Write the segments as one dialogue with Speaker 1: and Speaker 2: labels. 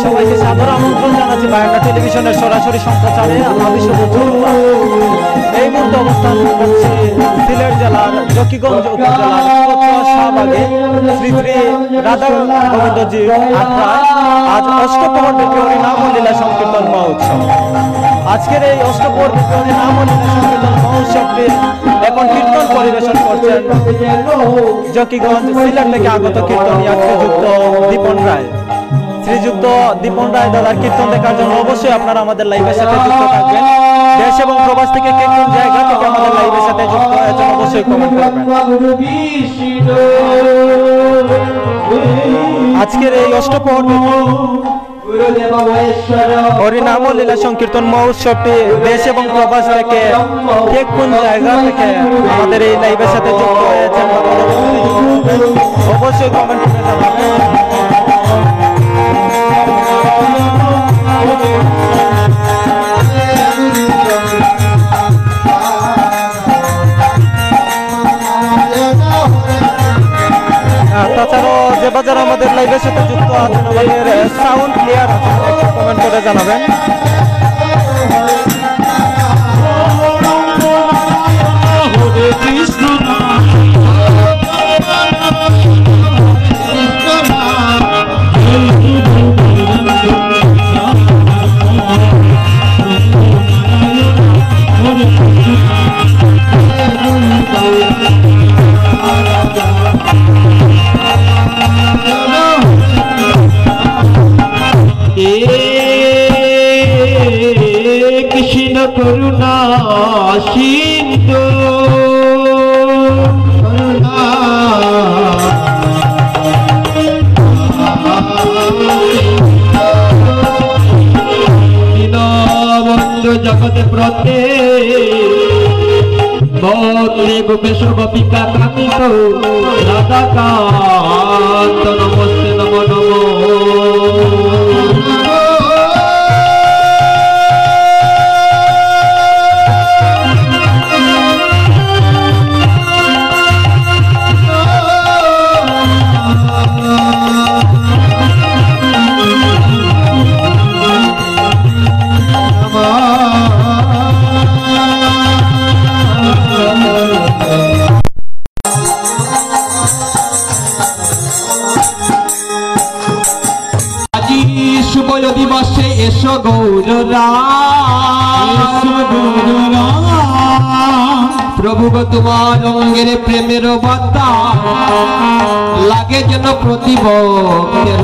Speaker 1: সবাইকে সাদর আমন্ত্রণ জানাচ্ছি বায়ান্না টেলিভিশনের সরাসরি সম্প্রচারে। এই মুহূর্তে অবস্থান করছি সিলেট জেলার জকিগঞ্জ উপজেলার কচুয়া শাহবাগে শ্রী শ্রী রাধা গোবিন্দজি আখড়ায় আজ অষ্টপ্রহর ব্যাপী হরিনাম ও লীলা সংকীর্তন মহোৎসব। আজকের এই অষ্টপ্রহর ব্যাপী হরিনাম ও লীলা সংকীর্তন মহোৎসবটি এখন কীর্তন পরিবেশন করছেন জকিগঞ্জ সিলেট থেকে আগত কীর্তনিয়া শ্রীযুক্ত দীপন রায়। শ্রীযুক্ত দীপন রায় দাদার কীর্তন দেখার জন্য অবশ্যই আপনারা আমাদের লাইভের সাথে যুক্ত থাকবেন। দেশ এবং প্রবাস থেকে কে কোন জায়গা থেকে আমাদের লাইভের সাথে যুক্ত হয়েছেন অবশ্যই কমেন্ট করবেন। আজকের এই অষ্টপ্রহর হরিনাম ও লীলা সংকীর্তন মহোৎসবটি দেশ এবং প্রবাস থেকে কে কোন জায়গা থেকে আমাদের এই লাইভের সাথে যুক্ত হয়েছেন অবশ্যই কমেন্ট করে জানাবেন। তাছাড়াও যে বাজার আমাদের লাইভের সাথে যুক্ত আছেন আমাদের সাউন্ড ক্লিয়ার আছে একটু কমেন্ট করে জানাবেন।
Speaker 2: কৃষ্ণ করুণা সিন্ধু দীনবন্ধু জগৎ প্রতে বন্দে গোপেশ গোপিকা কামিত রাধাকান্ত নমস্তে নমো নমো। দিবসে এসো গৌররা প্রভু গো তোমার অঙ্গের প্রেমের বার্তা লাগে যেন প্রতিভক্তের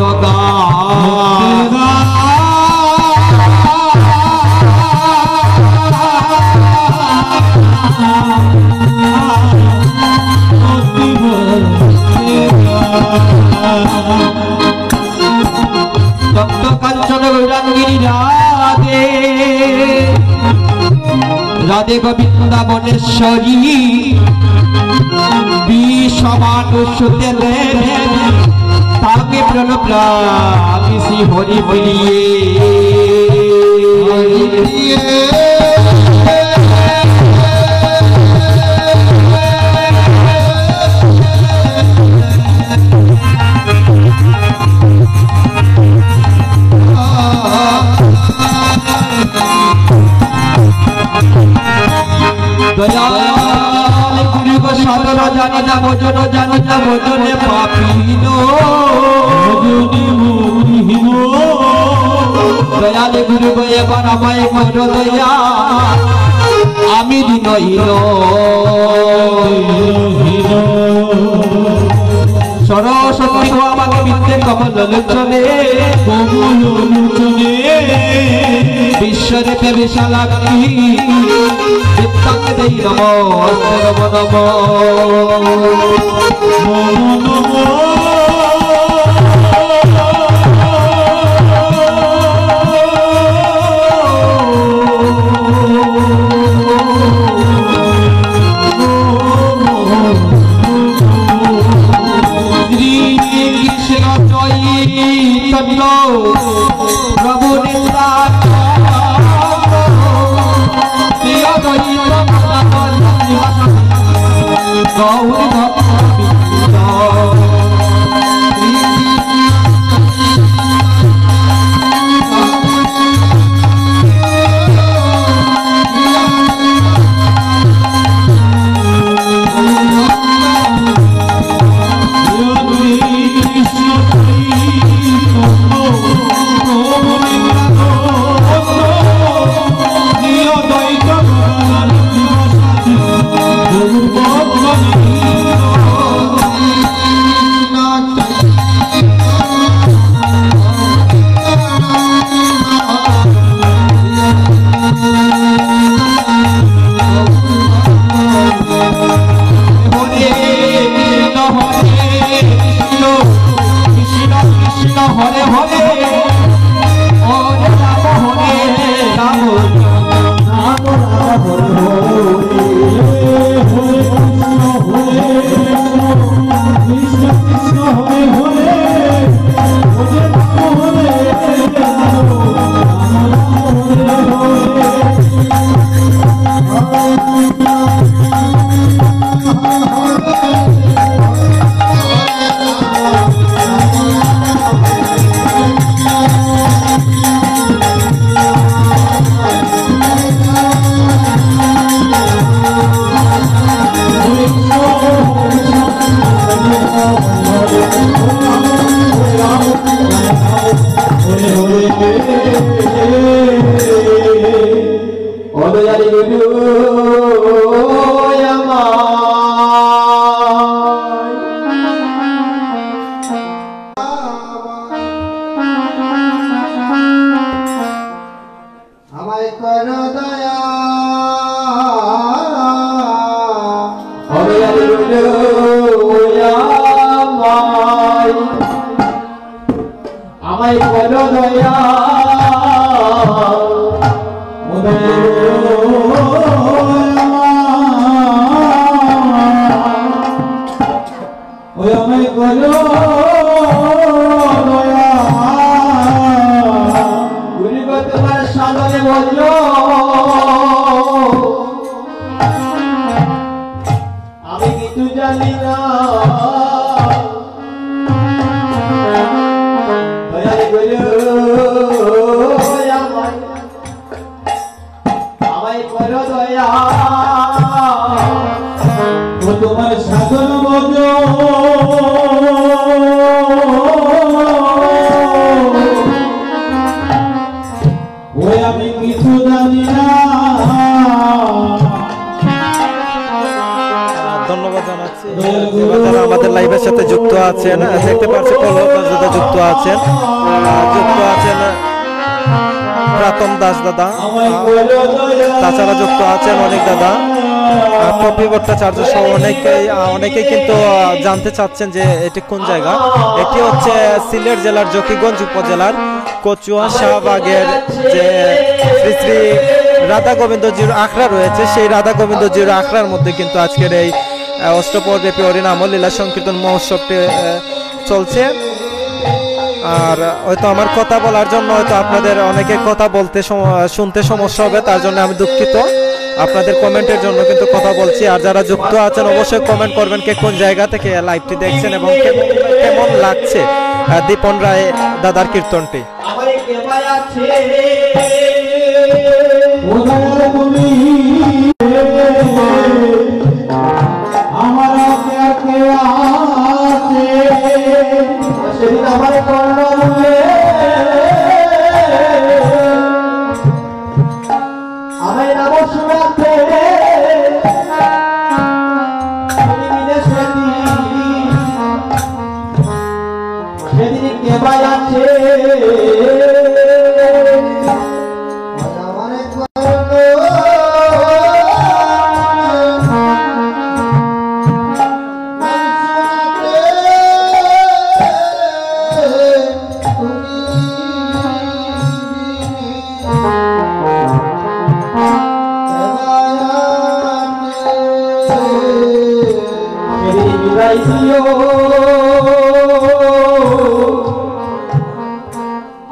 Speaker 2: তপ্ত কাঞ্চন গৌরাঙ্গিনী রাধে রাধে গোবিন্দাবনেশ্বরী বিষমানুষতে তাকে প্রণপ্রাপিসি হরি বলিয়ে দয়াল গুরু গো সাধন জানি না ভজন জানি না ভজনে পাপিন দয়াল গুরু গো এবার আমায় করো দয়া আমি দিনহীন সরস্বতী গো আমাকে বিদ্যে কমল লোচনে বিশ্বরেতে বিশালাক্ষী বিদ্যাকে দেই নমস্তে নমো নমো। প্রভু নিন্দা গৌরী ভক্ত হরে হরে হরে রাম হরে রাম রাম রাম হরে কৃষ্ণ কৃষ্ণ হরে হরে হরে রাম হরে রাম রাম হরে আমায় কর দয়া হরে আমায় কর দয়া আমায় কর দয়া গুরুব তোমার সামনে বলল আমি কিছু জানি না আমায় করো দয়া ও তোমার সাধন বজ ওই আমি কিছু জানি না।
Speaker 1: ধন্যবাদ জানাচ্ছি যারা আমাদের লাইভের সাথে যুক্ত আছেন। দেখতে পাচ্ছি কলকাতা যুক্ত আছেন প্রাতম দাস দাদা, তাছাড়া যুক্ত আছেন অনেক দাদা, পপি ভট্টাচার্য সহ অনেকেই কিন্তু জানতে চাচ্ছেন যে এটি কোন জায়গা। এটি হচ্ছে সিলেট জেলার জকিগঞ্জ উপজেলার কচুয়া শাহবাগের যে শ্রী শ্রী রাধা গোবিন্দজির আখড়া রয়েছে, সেই রাধা গোবিন্দজির আখড়ার মধ্যে কিন্তু আজকের এই অষ্টপরব্যাপী হরিনাম লীলা সংকীর্তন মহোৎসবটি চলছে। আর হয়তো আমার কথা বলার জন্য হয়তো আপনাদের অনেকে কথা বলতে শুনতে সমস্যা হবে, তার জন্য আমি দুঃখিত। আপনাদের কমেন্টের জন্য কিন্তু কথা বলছি। আর যারা যুক্ত আছেন অবশ্যই কমেন্ট করবেন কে কোন জায়গা থেকে লাইভটি দেখছেন এবং কেমন লাগছে দীপন রায় দাদার কীর্তনটি।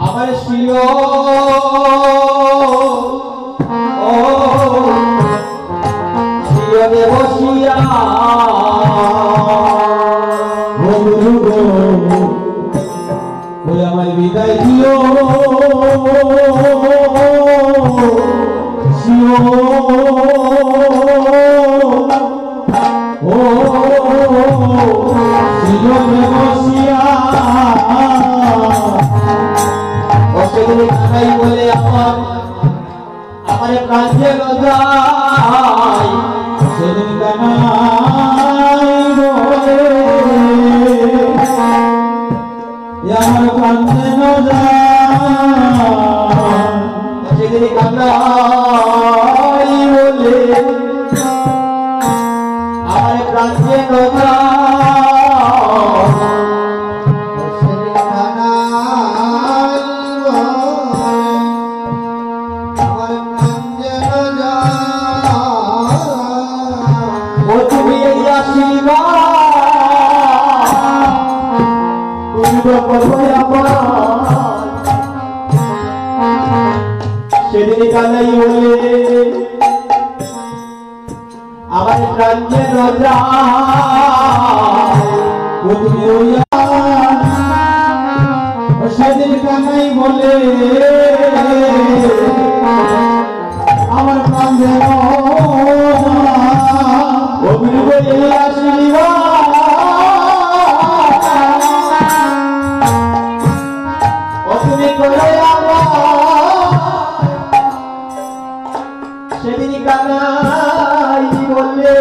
Speaker 2: আমার শিও শিওরে বসিয়া আমার বিদায় দিও শিও শিওরে বসিয়া কানাই বলে আমার প্রাণে গজাই সেদিন কানাই বলে আমার প্রাণে গজাই সেদিন কানাই বলে আমার প্রাণে গজাই সেদিন কানাই সেদিন কানাই বলে আমার প্রাঞ্জের রাজা সেদিন কানাই বলে আমার প্রাঞ্জের সেদিন কানাই বলে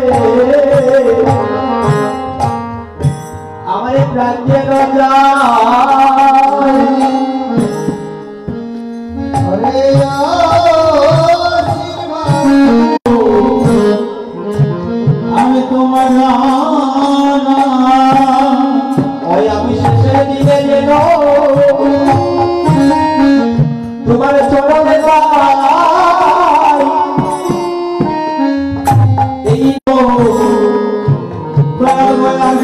Speaker 2: আমার প্রাঞ্জের রাজা আমি তোমার ওই আমি শেষের দিনে যেন তোমার চরণে এই তো আমি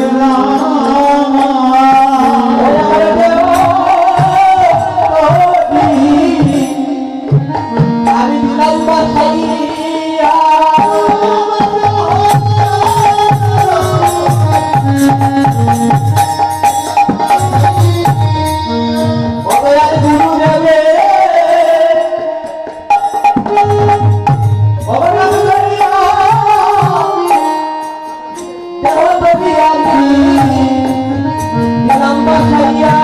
Speaker 2: দিলাম বাসাইয়া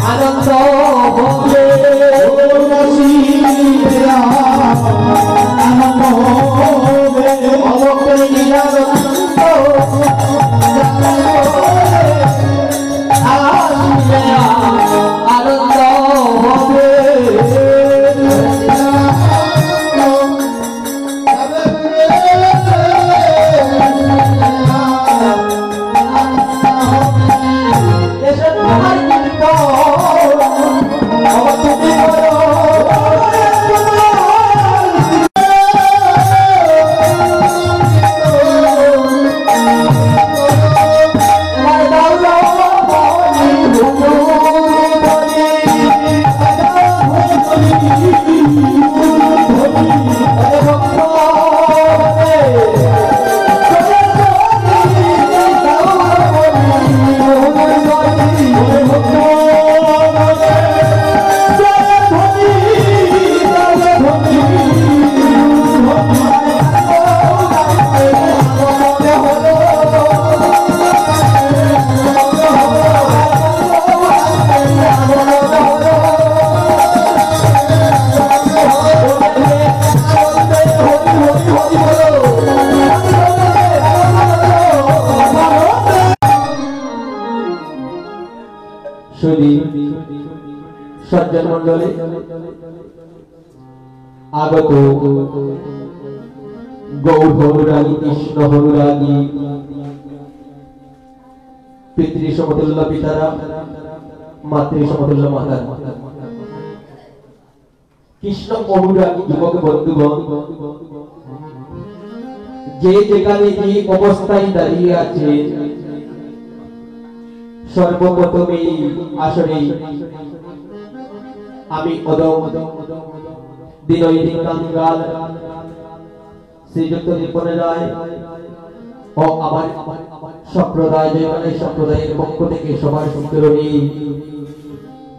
Speaker 2: আনন্দ হবে আনন্দ হবে অবকরি আনন্দ আনন্দ হবে সজ্জন মন্ডলে আগত গৌর অনুরাগী কৃষ্ণ অনুরাগী পিতৃ সমতুল্য পিতারা মাতৃ সমতুল্য মাতার কৃষ্ণ অনুরাগী যুবক বন্ধুগণ যে যেখানে যে অবস্থায় দাঁড়িয়ে আছে সর্বপ্রথমে আসরে আমি দিনৈনিক কাঙ্গাল শ্রীযুক্ত নিপনে রায় ও আমার সম্প্রদায় সম্প্রদায়ের পক্ষ থেকে সবার সুন্দরী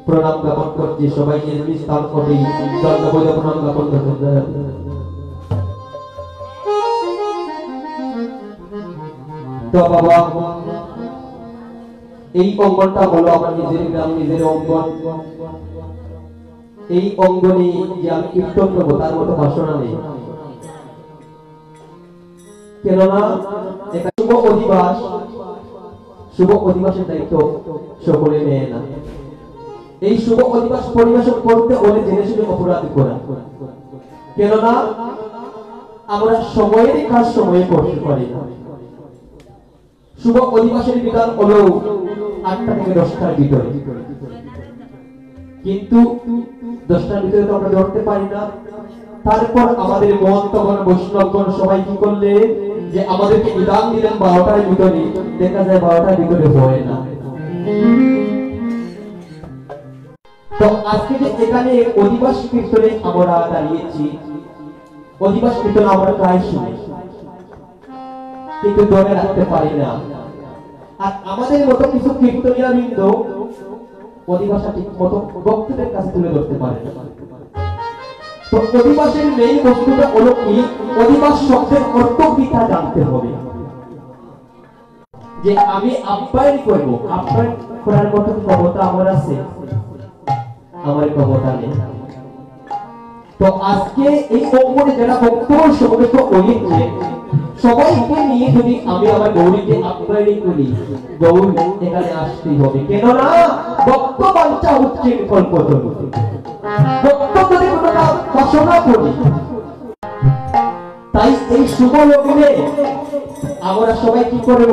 Speaker 2: প্রণাম জ্ঞাপন করছি। সবাই নিজ নিজ স্থান করে দণ্ডবোধ প্রণাম জ্ঞাপন করতে। তো বাবা, এই অঙ্গনটা হলো আমার নিজের গ্রাম, নিজের অঙ্গন। এই অঙ্গনে যে আমি কীর্তন করবো তার মতো বাসনা নেই, কেননা এটা শুভ অধিবাস। শুভ অধিবাসের দায়িত্ব সকলে নেয় না। এই শুভ অধিবাস পরিবেশন করতে হলে জেনে শুনে অপরাধ করা, কেননা আমরা সময়ের কাজ সময়ে করতে পারি না। শুভ অধিবাসের বিধান হলো 8টা থেকে 10টার ভিতরে, কিন্তু 10টার ভিতরে তো আমরা ধরতে পারি না। তারপর আমাদের মহন্তগণ বৈষ্ণবগণ সবাই কি করলে যে আমাদেরকে বিধান দিলেন 12টার ভিতরে। দেখা যায় 12টার ভিতরে হয় না। তো আজকে যে এখানে অধিবাস কীর্তনে আমরা দাঁড়িয়েছি, অধিবাস কীর্তন আমরা প্রায় শুনি কিন্তু ধরে রাখতে পারি না। আর আমাদের মতো কিছু কীর্তনীয় বৃন্দ অধিবাসটা ঠিক মতো ভক্তদের কাছে তুলে ধরতে পারে না। তো অধিবাসের মেইন বস্তুটা হলো কি, অধিবাস শব্দের অর্থ কি তা জানতে হবে। যে আমি আপ্যায়ন করব, আপ্যায়ন করার মতো ক্ষমতা আমার আছে? আমার ক্ষমতা নেই। তো আজকে এই অঙ্গনে যারা ভক্ত সমবেত হয়েছে সবাইকে নিয়ে যদি আমি আমার গৌরীকে আপ্যায়ন করি, গৌর এখানে আসতেই হবে, কেননা ভক্ত বাঞ্ছা হচ্ছে কল্পতরু। ভক্ত যদি কোনো বাসনা করি, তাই এই শুভ লগ্নে আমরা সবাই কি করব,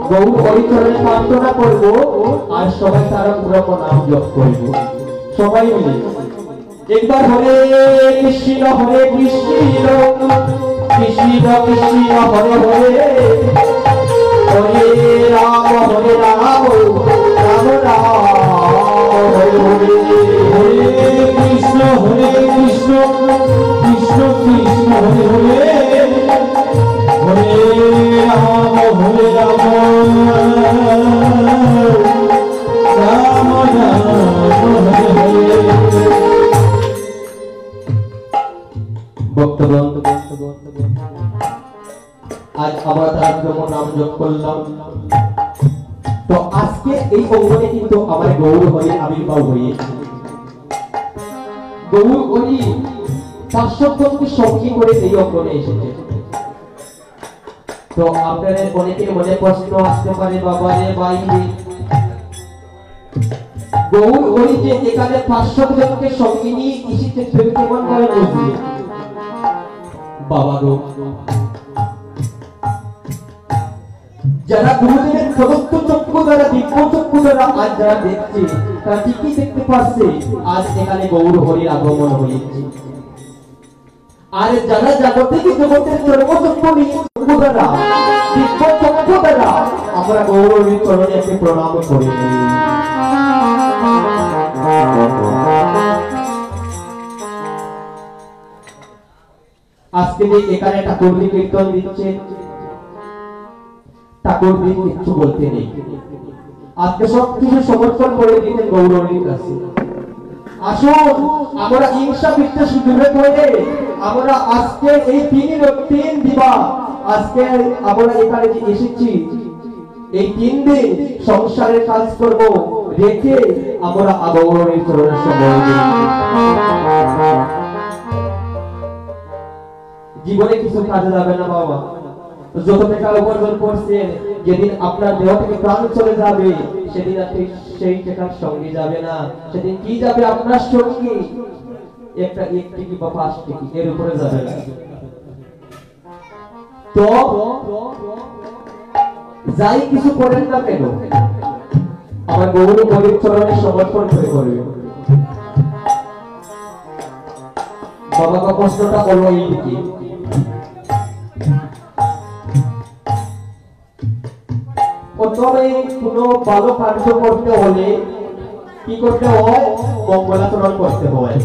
Speaker 2: গৌর হরিচরণে প্রার্থনা করব আর সবাই তার ব্রহ্ম নাম জপ করব। সবাই মিলে একবার হরে কৃষ্ণ কৃষ্ণ কৃষ্ণ কৃষ্ণ হরে হরে, হরে রাম রাম রাম হরে হরে, হরে কৃষ্ণ কৃষ্ণ কৃষ্ণ কৃষ্ণ হরে হরে, হরে রাম রাম রাম হরে হরে। ভক্তগণ, আজ আমরা তার জন্য নাম জপ করলাম। তো আজকে এই অঙ্গনে কিন্তু আমার গৌর হয়ে আবির্ভাব হয়েছে। গৌর হরি 500 জনকে সঙ্গী করে এই অঙ্গনে এসেছে। তো আপনাদের অনেকের মনে প্রশ্ন আসতে পারে, বাবা রে বাইরে গৌর হরি যে এখানে 500 জনকে সঙ্গী নিয়ে এসেছে তুমি কেমন করে বুঝলে? বাবা গো, যারা গুরুদেবের প্রদত্ত চক্ষু দ্বারা দিব্য চক্ষু দ্বারা আজ যারা দেখছে তারা ঠিকই দেখতে পাচ্ছে আজ এখানে গৌর হরির আগমন হয়েছে। আর যারা জাগতিক জগতের চর্মচক্ষু নিয়ে চক্ষু দ্বারা দিব্য চক্ষু দ্বারা আমরা গৌর হরির চরণে একটি প্রণাম করি। আজকে যে এখানে ঠাকুর কীর্তন দিচ্ছে, ঠাকুর কিছু বলতে নেই, আজকে সব কিছু সমর্পণ করে দিতেন গৌরীর কাছে। আসুন আমরা হিংসা বিদ্বেষ দূরে করে আমরা আজকে এই তিন দিবা আজকে আমরা এখানে যে এসেছি এই 3 দিন সংসারের কাজ করব রেখে আমরা গৌরীর চরণে সময় দিই। জীবনে কিছু কাজে যাবে না বাবা, যত টাকা উপার্জন করছেন যেদিন আপনার দেহ থেকে প্রাণ চলে যাবে সেদিন আপনি সেই টাকার সঙ্গে যাবে না, সেদিন কি যাবে আপনার সঙ্গে? একটা 1 টিকি বা 5 টিকি এর উপরে যাবে না। তো যাই কিছু করেন না কেন আমার গৌর হরির চরণে সমর্পণ করে করবে। বাবা का প্রশ্নটা হলো এই কি, প্রথমে কোনো ভালো কার্য করতে হলে কি করতে হয়? মঙ্গলাচরণ করতে হয়।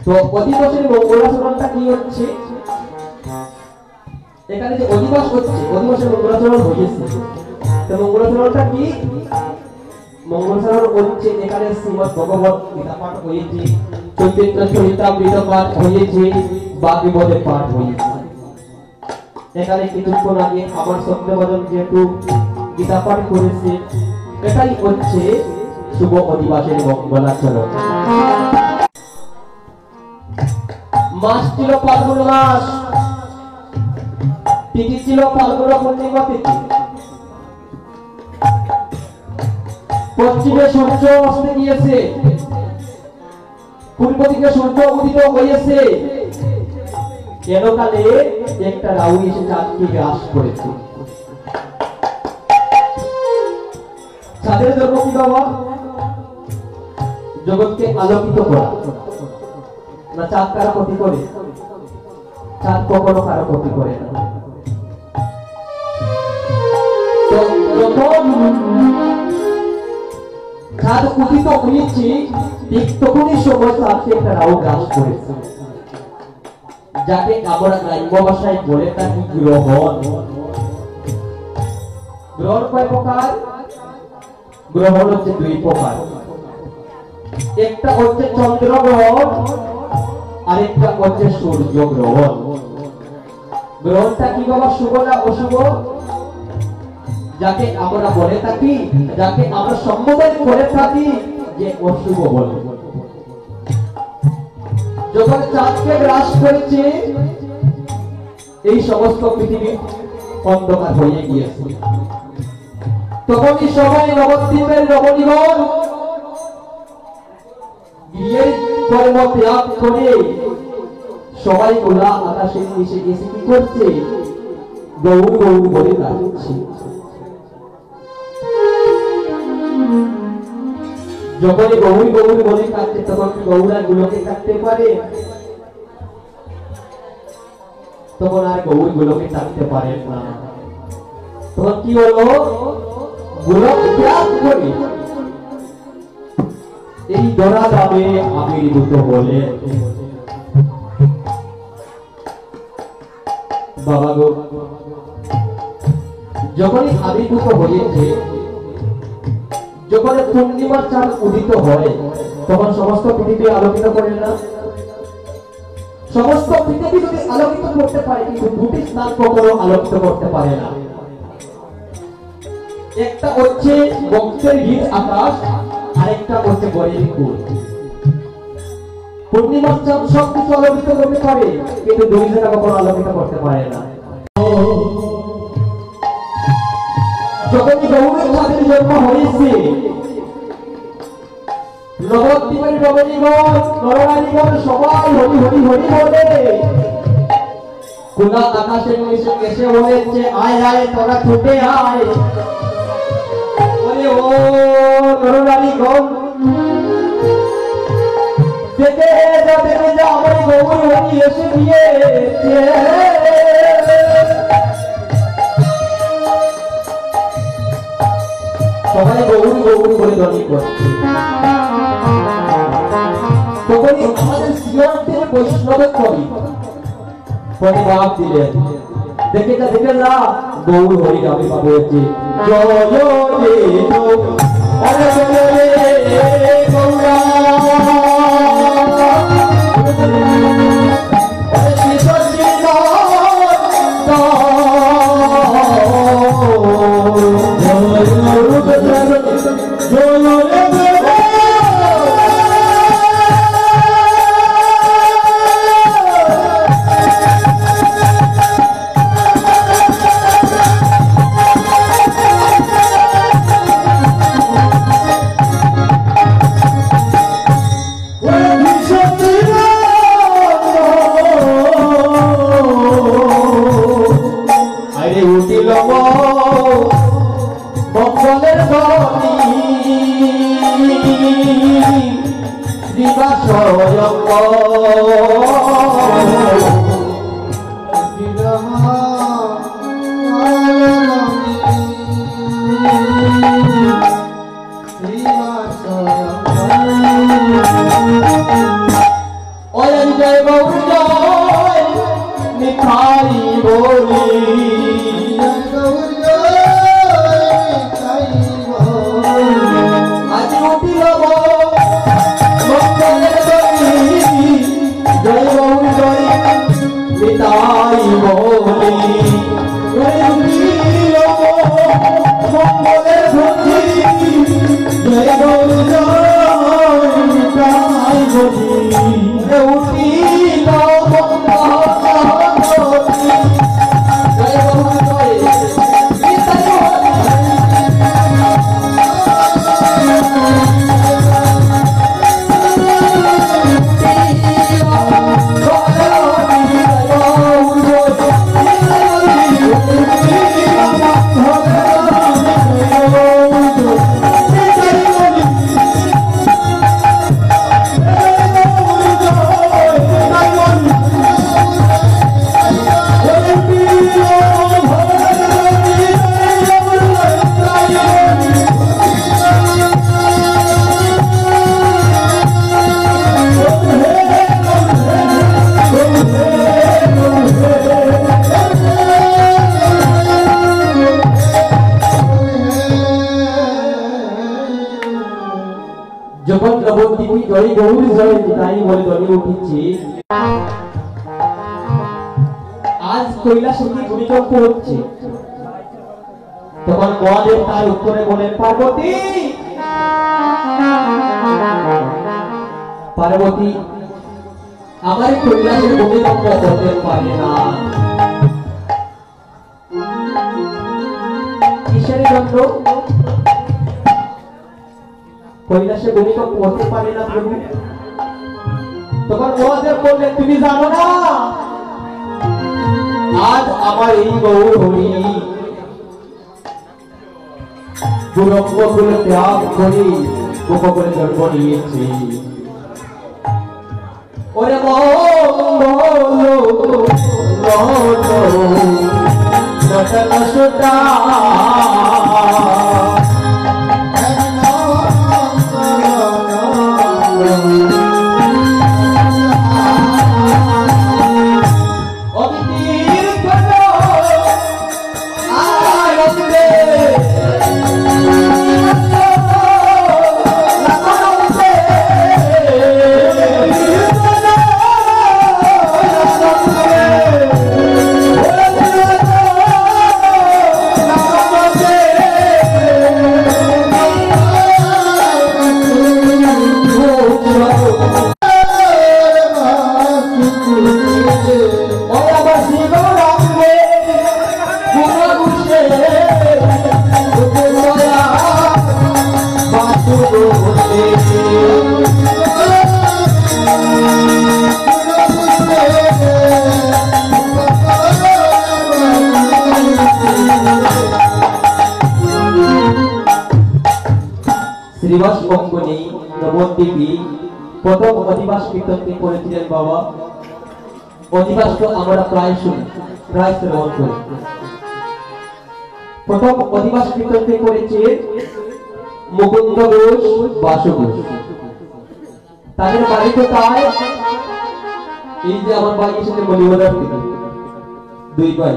Speaker 2: তো অধিবাসের মঙ্গলাচরণটা কি হচ্ছে? এখানে যে অধিবাস হচ্ছে অধিবাসের মঙ্গলাচরণ হয়েছে। তো মঙ্গলাচরণটা কি? মঙ্গলাচরণ হচ্ছে এখানে শ্রীমদ্ ভগবত গীতা পাঠ হয়েছে, চৈতন্য চরিতামৃত পাঠ হয়েছে, ভাগবত পাঠ হয়েছে। এখানে কিছুক্ষণ আগে আমার সত্যবাদন যেহেতু গীতা পাঠ করেছে, এটাই হচ্ছে শুভ অধিবাসের মঙ্গলাচরণ। মাস ছিল ফাল্গুন মাস, তিথি ছিল ফাল্গুন পূর্ণিমা তিথি। পশ্চিমে সূর্য অস্ত গিয়েছে, পূর্ব দিকে সূর্য উদিত হয়েছে। কেনকালে একটা রাহু এসে চাঁদকে গ্রাস করেছে। চাঁদের জন্ম কি বাবা? জগৎকে আলোকিত করা। না চাঁদ কারো ক্ষতি করে? চাঁদ কখনো কারো ক্ষতি করে না। তো যখন চাঁদ উদিত হয়েছে ঠিক তখনই সময় চাঁদকে একটা রাহু গ্রাস করেছে, যাকে আমরা গ্রাম্য ভাষায় বলে থাকি গ্রহণ। গ্রহণ কয় প্রকার? গ্রহণ হচ্ছে 2 প্রকার, একটা হচ্ছে চন্দ্র গ্রহণ আর একটা হচ্ছে সূর্য গ্রহণ। গ্রহণটা কি বাবা, শুভ না অশুভ? যাকে আমরা বলে থাকি, যাকে আমরা সম্বোধন করে থাকি যে অশুভ বলে। যখন চাঁদকে গ্রাস করেছে এই সমস্ত পৃথিবী অন্ধকার হয়ে গিয়েছে। তখনই সবাই নবদ্বীপের নবনিগণ বিয়ের কর্ম ত্যাগ করে সবাই খোলা আকাশের নিচে এসে কি করছে? গৌর গৌর বলে ডাকছে। যখন গৌরী গৌরী বলে কাটছে তখন কি গৌরা গুলোকে কাটতে পারে? তখন আর গৌরী গুলোকে কাটতে পারে না। তখন কি হলো? গোলক ত্যাগ করে এই ধরা দামে আবির্ভূত হলে বাবা গো, যখনই আবির্ভূত হয়েছে, যখন পূর্ণিমার চাঁদ উদিত হয় তখন সমস্ত পৃথিবী আলোকিত করে না? সমস্ত পৃথিবী যদি আলোকিত করতে পারে, কিন্তু দুটি স্থান কখনো আলোকিত করতে পারে না। একটা হচ্ছে বংশের ভিড় আকাশ, আরেকটা হচ্ছে বরের কুল। পূর্ণিমার চাঁদ সবকিছু আলোকিত করতে পারে, কিন্তু দুই জায়গা কখনো আলোকিত করতে পারে না। যখনই গৌরের ছাদের জন্ম হয়েছে, নবদ্বীপের নবনীগণ নরনারীগণ সবাই হরি হরি হরি বলে খোলা আকাশের নিচে এসে বলেছে, আয় আয় তোরা ছুটে আয়। বলে ও নরনারীগণ, দেখে যা আমার গৌর হরি এসে গিয়েছে। সবাই গৌর গৌর বলে ধ্বনি করছে। তখনই আমাদের শ্রীরামদের বৈষ্ণবের কবি প্রতিবাদ দিলেন, দেখে যা গৌর হরি আবির্ভাব হয়েছে। জয় রে অরে জয় রে গৌরা, মঙ্গলের ধ্বনি জয় গৌর জয় মিঠাই বলি, আজ উঠিল মঙ্গলের ধ্বনি, জয় গৌর জয় মিঠাই বলি। মঙ্গলের ধ্বনি, জয় গৌর জয় মিঠাই বলি। উঠিল যখন নবদ্বীপে জয় গৌর জয় নিতাই বলে ধ্বনি উঠেছে, আজ কৈলাসে কি ভূমিকম্প হচ্ছে। তখন মহাদেব তার উত্তরে বলেন, পার্বতী পার্বতী আমার কৈলাসে ভূমিকম্প হতে পারে না। কিসের জন্য কৈলাসে ভূমিকম্প হতে পারে না প্রভু? তখন মহাদেব বললেন, তুমি জানো না আজ আমার এই গৌর হরি দুরঙ্গকুলে ত্যাগ করে গোপকুলে জন্ম নিয়েছে। ওরে শ্রীবাস অঙ্গনী নবদ্বীপী প্রথম অধিবাস কীর্তনটি করেছিলেন বাবা। অধিবাস তো আমরা প্রায় শুনি, প্রায় শ্রবণ করি। প্রথম অধিবাস কীর্তনটি করেছে মুকুন্দ ঘোষ, বাসু ঘোষ। তাদের বাড়ি কোথায়? এই যে আমার বাড়ির সাথে মলিবাজার থেকে দুই ভাই।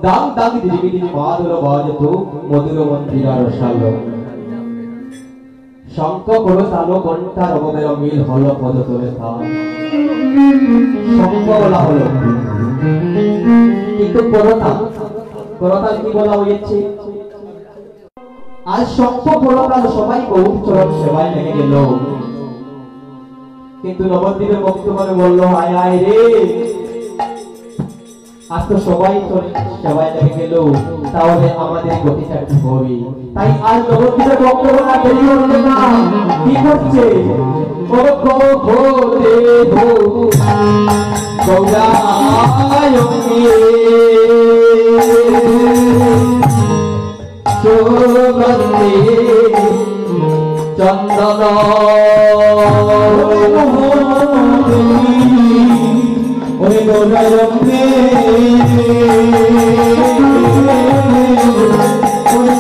Speaker 2: দাম দাম দিবি দিবি মাদুর বাজতো মধুর মন্দিরার শালো শঙ্খ করো তালো ঘন্টা রবমের মিল হলো পদতলে থাম। শঙ্খ বলা হলো, কিন্তু করতাল কি বলা হয়েছে? আজ শঙ্খ করতাল সবাই গৌর চরণ সেবায় লেগে গেল, কিন্তু নবদ্বীপের বক্তব্য বললো আয় আয় রে, আজ তো সবাই সেবায় লেগে গেল, তাহলে আমাদের গতিটা কি হবে? তাই আর নবদ্বীপের বক্তব্য না দেরি হলো না, কি করছে? চন্দন ওরে গোলারঙ্গে ওরে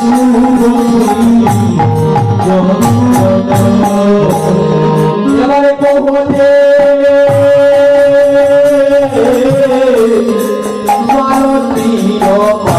Speaker 2: এবারে কবতে মারতীর পা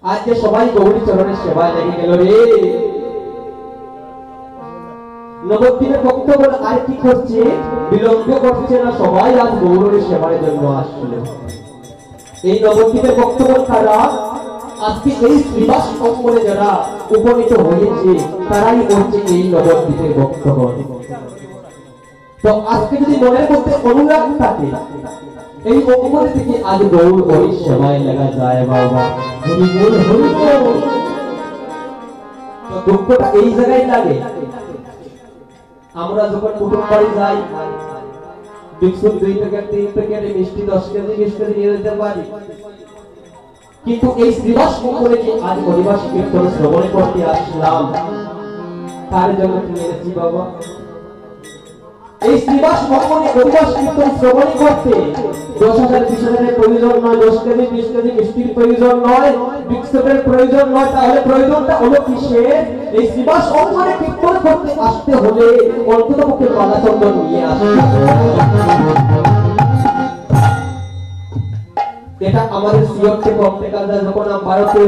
Speaker 2: আজকে সবাই গৌরী চরণের সেবায় লেগে গেল রে। নবদ্বীপের বক্তব্য আর কি করছে? বিলম্ব করছে না, সবাই আজ গৌরীর সেবার জন্য আসছিল। এই নবদ্বীপের বক্তব্য তারা আজকে এই শ্রীবাস অঙ্গনে যারা উপনীত হয়েছে তারাই করছে এই নবদ্বীপের বক্তব্য। তো আজকে যদি মনের মধ্যে অনুরাগ থাকে এই অঙ্গনে থেকে আজ গৌর হরি সেবায় লাগা যায় বাবা। হরি বল হরি বল। তো দুঃখটা এই জায়গায় লাগে, আমরা যখন কুটুম বাড়ি যাই বিস্কুট 2 প্যাকেট 3 প্যাকেট মিষ্টি 10 কেজি 20 কেজি নিয়ে যেতে পারি, কিন্তু এই শ্রীবাস মঙ্গলে যে আজ হরিবাস কীর্তন শ্রবণ করতে আসলাম তার জন্য কি এনেছি বাবা? এই শ্রীবাস মঙ্গলে হরিবাস কীর্তন শ্রবণ করতে 10,000 20,000 প্রয়োজন নয়, 10 কেজি 20 কেজি মিষ্টির প্রয়োজন নয়, বিস্কুটের প্রয়োজন নয়। তাহলে প্রয়োজনটা হলো কিসের? এই শ্রীবাস মঙ্গলে কীর্তন করতে আসতে হলে অন্ততপক্ষে মালা চন্দন নিয়ে আসতে হবে। এটা আমাদের সিওর থেকে অপটিক্যাল যা যখন ভারতে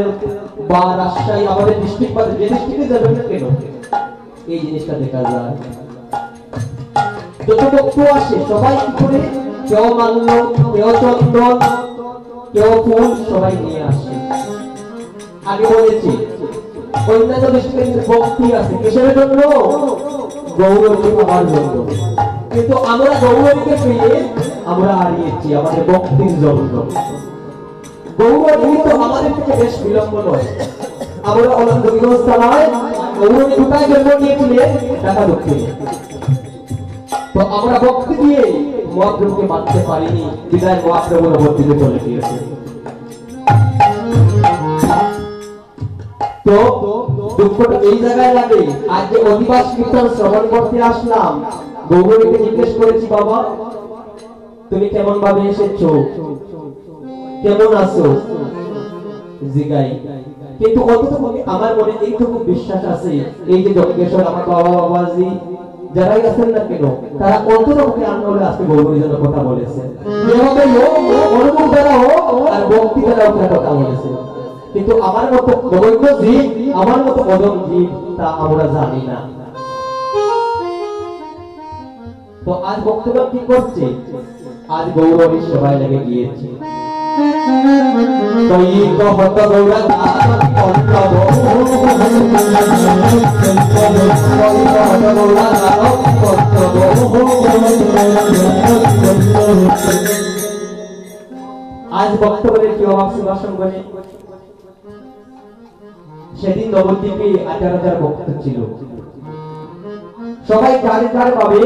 Speaker 2: বা রাজশাহী আমাদের ডিস্ট্রিক্ট বা যে ডিস্ট্রিক্টে যাবেন না কেন এই জিনিসটা দেখা যায়। যত বক্তব্য আসে সবাই কি করে, কেউ মাল্য, কেউ চন্দন, কেউ ফুল সবাই নিয়ে আসে। আগে বলেছি অন্যান্য ডিস্ট্রিক্টের ভক্তি আছে কিসের জন্য? গৌরবকে পাওয়ার জন্য। কিন্তু আমরা গৌরবকে পেয়ে আমরা হারিয়েছি আমাদের ভক্তির জন্য। গৌরব তো আমাদের থেকে বেশ বিলম্ব নয়। আমরা অলৌকিক অবস্থায় গৌরব কোথায় জন্ম নিয়েছিলেন? ঢাকা দক্ষিণে। তো আমরা ভক্তি দিয়ে মহাপ্রভুকে মানতে পারিনি, বিদায় মহাপ্রভুর ভক্তিতে চলে গিয়েছে। তো দুঃখটা এই জায়গায় লাগে, আজ যে অধিবাস কীর্তন শ্রবণ করতে আসলাম, গৌরবকে জিজ্ঞেস করেছি বাবা তুমি কেমন ভাবে এসেছো, কেমন আছো জিগাই, কিন্তু অন্তত আমার মনে এইটুকু বিশ্বাস আছে এই যে যজ্ঞেশ্বর আমার বাবা বাবাজি যারাই আছেন না কেন তারা অন্ততপক্ষে আন্দোলনে আজকে গৌরবের জন্য কথা বলেছে, যেভাবে অনুভব দ্বারা হোক আর ভক্তি দ্বারাও কথা বলেছে। কিন্তু আমার মতো দৈন্য জীব, আমার মতো অদম জীব তা আমরা জানি না। তো আজ বক্তব্য কি করছে? আজ গৌরবের সবাই লেগে গিয়েছে। আজ বক্তব্যের কি অভাব সুভাষণ বলে, সেদিন নবদ্বীপে 18,000 ভক্ত ছিল। সবাই যার যার ভাবে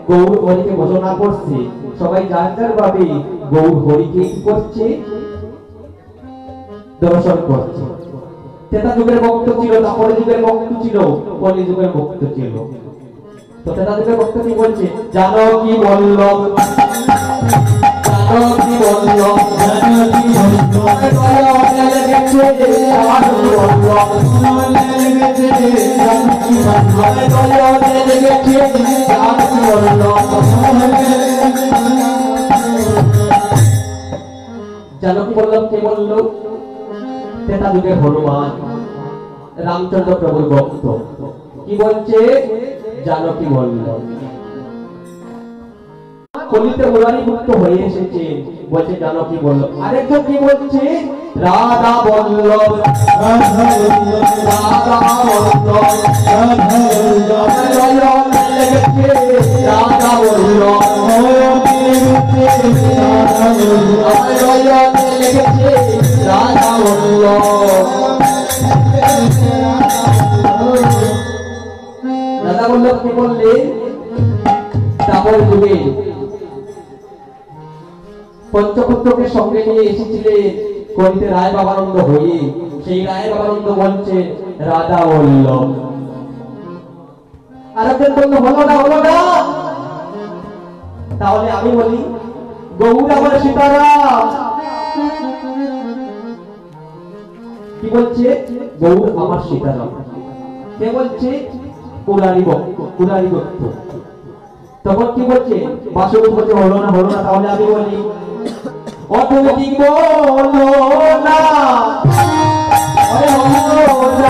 Speaker 2: গৌর হরিকে ভজনা করছে, সবাই যার যার ভাবে গৌর হরিকে কি করছে? দর্শন করছে। তেতা যুগের ভক্ত ছিল, তারপরে যুগের ভক্ত ছিল, কলি যুগের ভক্ত ছিল। তো তেতা যুগের ভক্ত কি বলছে? জানো কি বলল, জানো কি বলল, জানো কি বলল, কে বলল? তেতা যুগের হনুমান রামচন্দ্র প্রভুর ভক্ত কি বলছে? জানো কি বলল। কলিতে মুরারি মুক্ত হয়ে এসেছে, বলছে জানো কি বলল। আরেকজন কি বলছে? রাধা বলল, রাধা বলল, রাধা বলল, রাধা বলল, রাধা বলল, রাধা বলল। রাধা বলল কি বললে? তারপর যুগে পঞ্চপুত্রকে সঙ্গে নিয়ে এসেছিলেন কলিতে রায় বাবানন্দ হয়ে, সেই রায় বাবানন্দ বলছে রাধা বলল। আরেকজন বলল হলো না, হলো না। তাহলে আমি বলি গৌর আমার সীতারাম। কি বলছে? গৌর আমার সীতারাম। কে বলছে? পুরারি ভক্ত, পুরারি ভক্ত। তখন কি বলছে? বাসুদেব বলছে হলো না, হলো না। তাহলে আমি বলি অটোমেটিক বলো না, অটোমেটিক বলো না,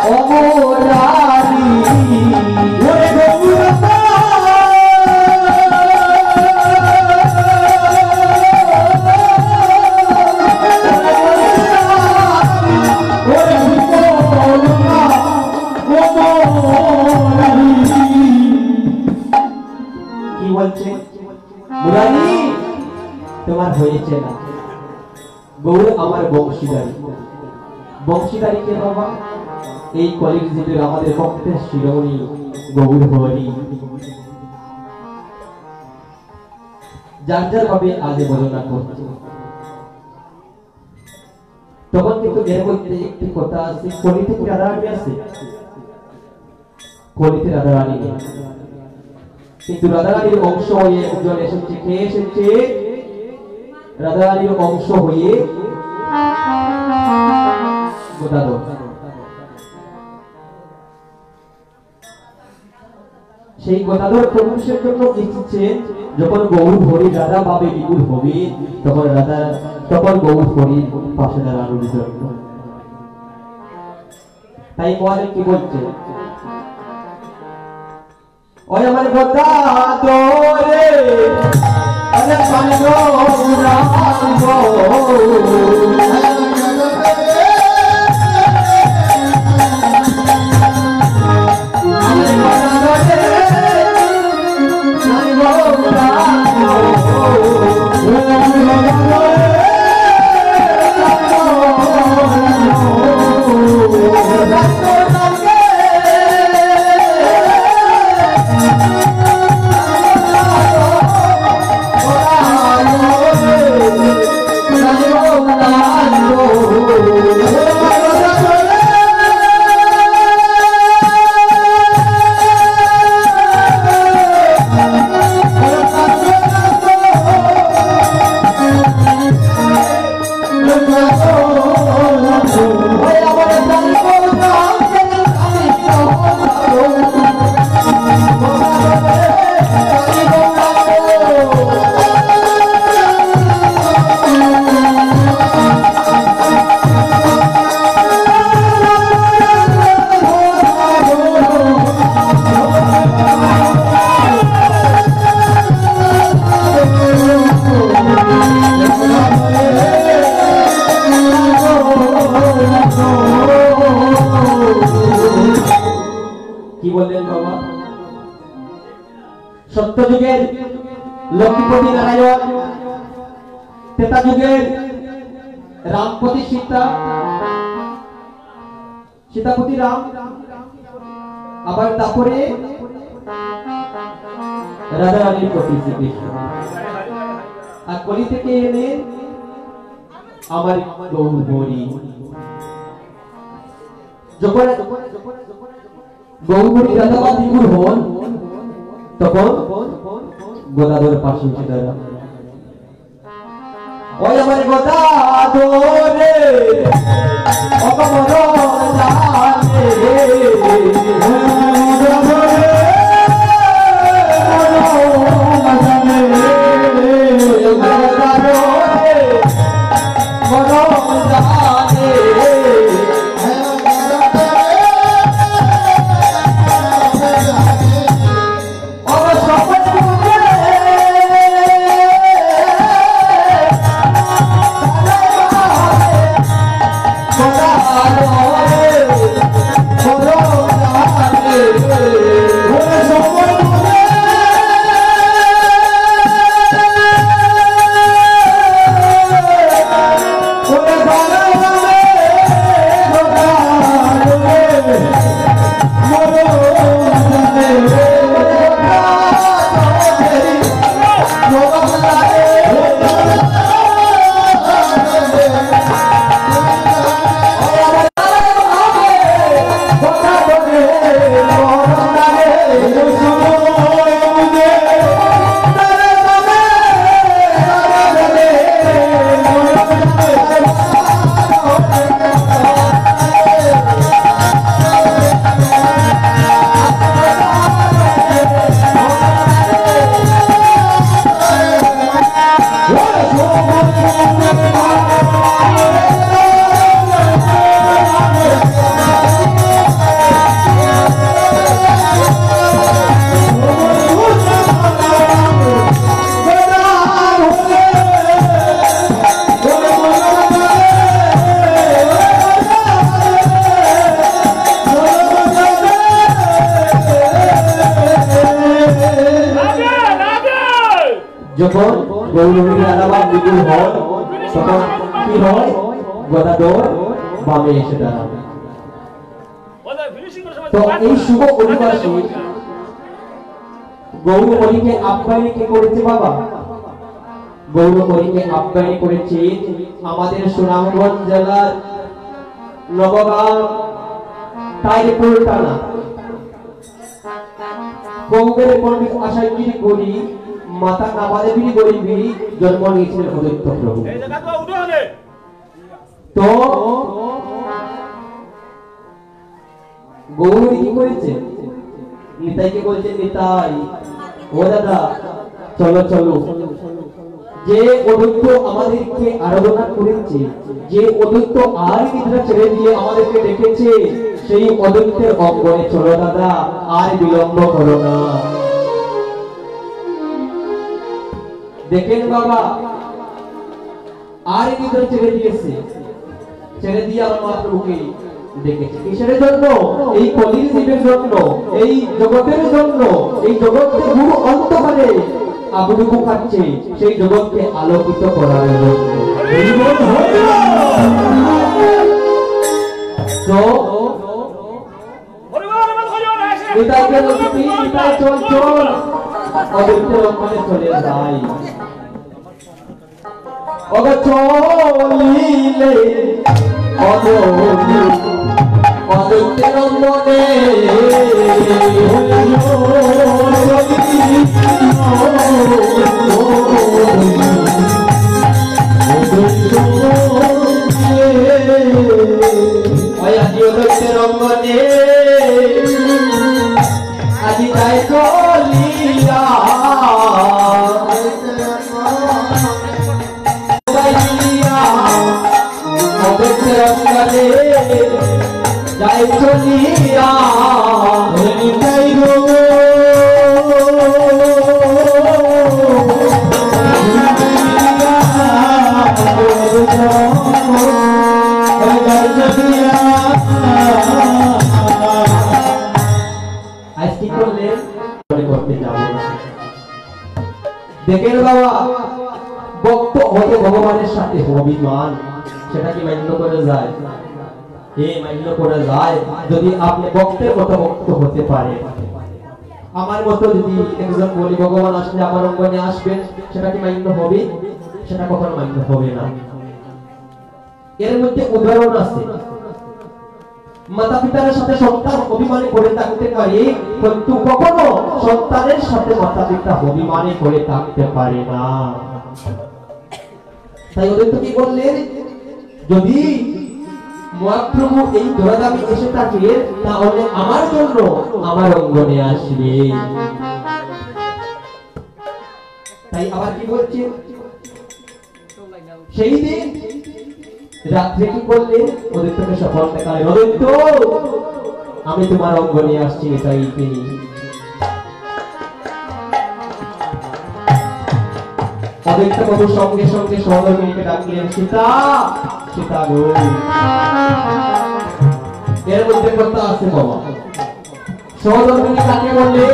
Speaker 2: অমরারি ওরে গৌরতা ওরে বিপলনা অমরারি কি বলছে মুরারি তোমার হয়েছে না গৌর আমার বংশীদারি বংশীদারি কে বাবা এই কলির যুগের আমাদের ভক্তের শিরোমণি গৌর হরি যার যার ভাবে আজ বর্ণনা করছে তখন কিন্তু এর মধ্যে একটি কথা আছে কলিতে কি রাধারানী আছে কলিতে রাধারানী নেই কিন্তু রাধারানীর অংশ হয়ে একজন এসেছে কে এসেছে রাধারানীর অংশ হয়ে গোদাধর সেই গোদাধর পুরুষের জন্য এসেছে যখন গৌর হরি রাধা ভাবে বিপুল হবে তখন গৌর হরি পাশে দাঁড়ানোর জন্য তাই বলে কি বলছে ওই আমার গোদাধরে আরে পানিগো রামগো সত্যযুগের লক্ষ্মীপতি নারায়ণ ত্রেতা যুগের রামপতি সীতাপতি রাম আবার তারপরে রাধারানীর পতি শ্রীকৃষ্ণ আর কলি থেকে এনে আমার গৌর হরি যখন গৌর হরি রাধা বিপুল হন তখন গোদাধর পাশে উঠে দাঁড়ান ওই আমার গোদাধরে অকমর যখন গৌরবী আলাবা বিপুল হয় তখন কি হয়, গদাধর বামে এসে দাঁড়াবে। তো এই শুভ অধিবাসী গৌরমণিকে আপ্যায়ন কে করেছে বাবা? গৌরমণিকে আপ্যায়ন করেছে আমাদের সুনামগঞ্জ জেলার নবগাঁও তাইপুর থানা কৌবের পণ্ডিত আশাইগিরি গরি মাতা নাবাদেবী গরিবী জন্ম নিয়েছিলেন অদ্বৈত প্রভু। তো গৌরী কি করেছে? নিতাইকে বলছে, নিতাই ও দাদা চলো চলো, যে অদ্বৈত আমাদেরকে আরাধনা করেছে, যে অদ্বৈত আর নিদ্রা ছেড়ে দিয়ে আমাদেরকে ডেকেছে, সেই অদ্বৈতের অঙ্গনে চলো দাদা, আর বিলম্ব করো না। দেখেন বাবা, আর নিদ্রা ছেড়ে দিয়েছে, ছেড়ে দিয়ে আমার মহাপ্রভুকে ডেকেছে কিসের জন্য? এই কলির জীবের জন্য, এই জগতের জন্য। এই জগৎকে গুরু অন্তরে আবুডুকু খাচ্ছে, সেই জগৎকে আলোকিত করার জন্য। তো নিতাইকে বলছি, নিতাই চল চল, অদ্বৈতের অঙ্গনে চলে যাই। অগ চলিলে অদ্বৈতের অঙ্গনে অদ্বৈতের অঙ্গনে আজি তাই চলিয়া অদ্বৈতের অঙ্গনে যাই চলিয়া নিতাই গো আজকে করলে করতে যাব না। দেখেন বাবা, ভক্ত হতে ভগবানের সাথে অভিমান, সেটা কি মান্য করে যায়? মান্য করে যায় যদি আপনি ভক্তের মতো ভক্ত হতে পারে। আমার মতো যদি একজন বলি ভগবান আসলে আমার অঙ্গনে আসবেন, সেটা কি মান্য হবে? সেটা কখনো মান্য হবে না। এর মধ্যে উদাহরণ আছে, মাতা পিতার সাথে সন্তান অভিমানে করে থাকতে পারে, কিন্তু কখনো সন্তানের সাথে মাতা পিতা অভিমানে করে থাকতে পারে না। তাই ওদের তো কি বললেন, যদি মহাপ্রভু এই দোরাদামি এসে থাকে, তাহলে আমার জন্য আমার অঙ্গনে আসবে। তাই আবার কি বলছে, সেই দিন রাত্রে কি করলেন, অদ্বৈতকে সফল দেখালেন, অদ্বৈত আমি তোমার অঙ্গনে আসছি। তাই তিনি অদ্বৈত বাবু সঙ্গে সঙ্গে সহধর্মিনীকে ডাকলেন, সীতা সীতা গো। এর মধ্যে কথা আছে বাবা, সহধর্মিনী কাকে বলে?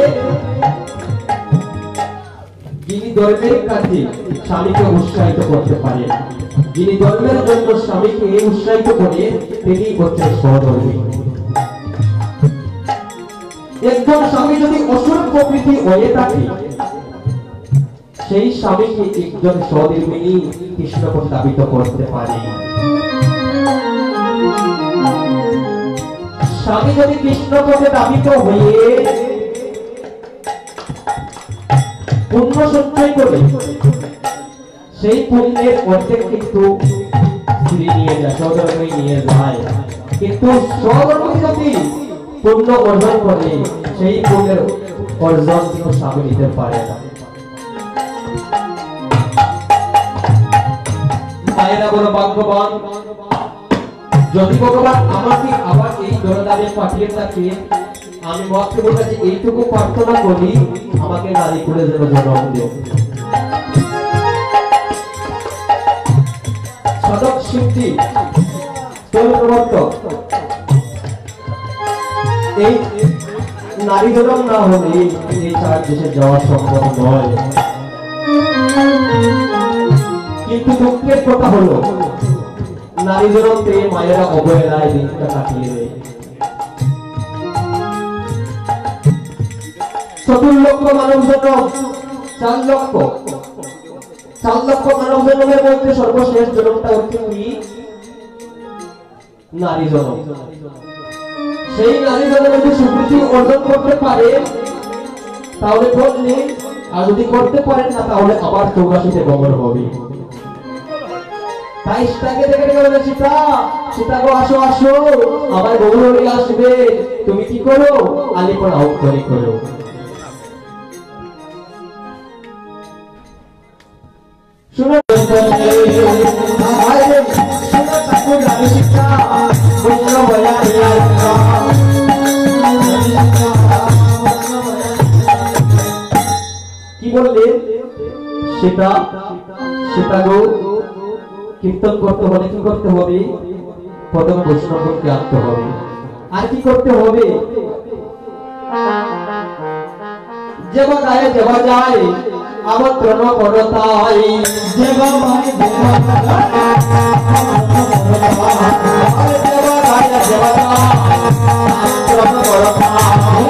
Speaker 2: যিনি ধর্মের কাছে স্বামীকে উৎসাহিত করতে পারে, যিনি ধর্মের জন্য স্বামীকে উৎসাহিত করে, তিনি হচ্ছেন সহধর্মী। একজন স্বামী যদি অসুর প্রকৃতি হয়ে থাকে, সেই স্বামীকে একজন সহধর্মিনী কৃষ্ণপদ দাবিত করতে পারে। স্বামী যদি কৃষ্ণপদে দাবিত হয়ে পুণ্য সঞ্চয় করে, সেই পুণ্যের অর্ধেক কিন্তু স্ত্রী নিয়ে যায়, সহধর্মী নিয়ে যায়। কিন্তু সহধর্মী যদি পুণ্য অর্জন করে, সেই পুণ্যের অর্জন কিন্তু স্বামী নিতে পারে না। মায়েরা বড় ভাগ্যবান, যদি ভগবান আমাকে আবার এই দোরাদামে পাঠিয়ে থাকে, আমি মহাপ্রভুর কাছে এইটুকু প্রার্থনা করি, আমাকে নারী করে যেন জন্ম দেন। সাধক সিদ্ধি প্রবর্তক, এই নারী জন্ম না হলে এই চার দেশে যাওয়া সম্ভব নয়। কিন্তু দুঃখের কথা হলো নারী জনতে মায়েরা অবহেলায় দিনটা কাটিয়ে দেয়। 4 লক্ষ মানব জনম, 4 লক্ষ মানব জনমের মধ্যে সর্বশেষ জনমটা হচ্ছে কি? নারী জনম। সেই নারী জনম যদি স্বীকৃতি অর্জন করতে পারে তাহলে বললেন, আর যদি করতে পারেন না তাহলে আবার 84তে গমন হবে। তাই সীতাকে দেখে বলে, সীতা, সীতা গো আসো আসো, আবার গমন হয়ে আসবে, তুমি কি করো? আলিপন আউট করো। শুনো ঠাকুর রানী সীতা পুত্র বয়া কি বললেন? সীতা, সীতা গো, কীর্তন করতে হলে কি করতে হবে? প্রথমে বৈষ্ণবকে আনতে হবে। আর কি করতে হবে? যেবা গায়ে যেবা যায় আমন্ত্রণ করতাই, যেবা গায়ে যেবা গায়ে যেবা আমন্ত্রণ করতাই।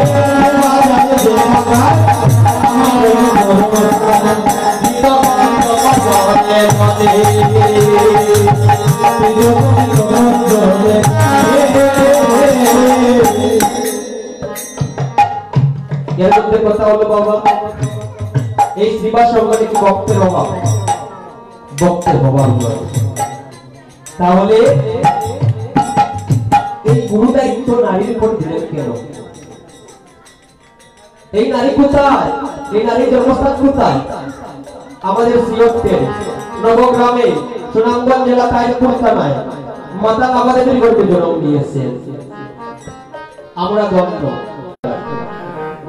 Speaker 2: এর মধ্যে কথা হলো বাবা, এই সেবা সঙ্গে কি ভক্তের অভাব? ভক্তের অভাব। তাহলে এই গুরু দায়িত্ব নারীর উপর দিলেন কেন? এই নারী কোথায়? এই নারী জন্মস্থান কোথায়? আমাদের সিলেটের নবগ্রামে সুনামগঞ্জ জেলা কায়রপুর থানায় মাতা আমাদের গর্ভে জন্ম নিয়েছে। আমরা গর্ব,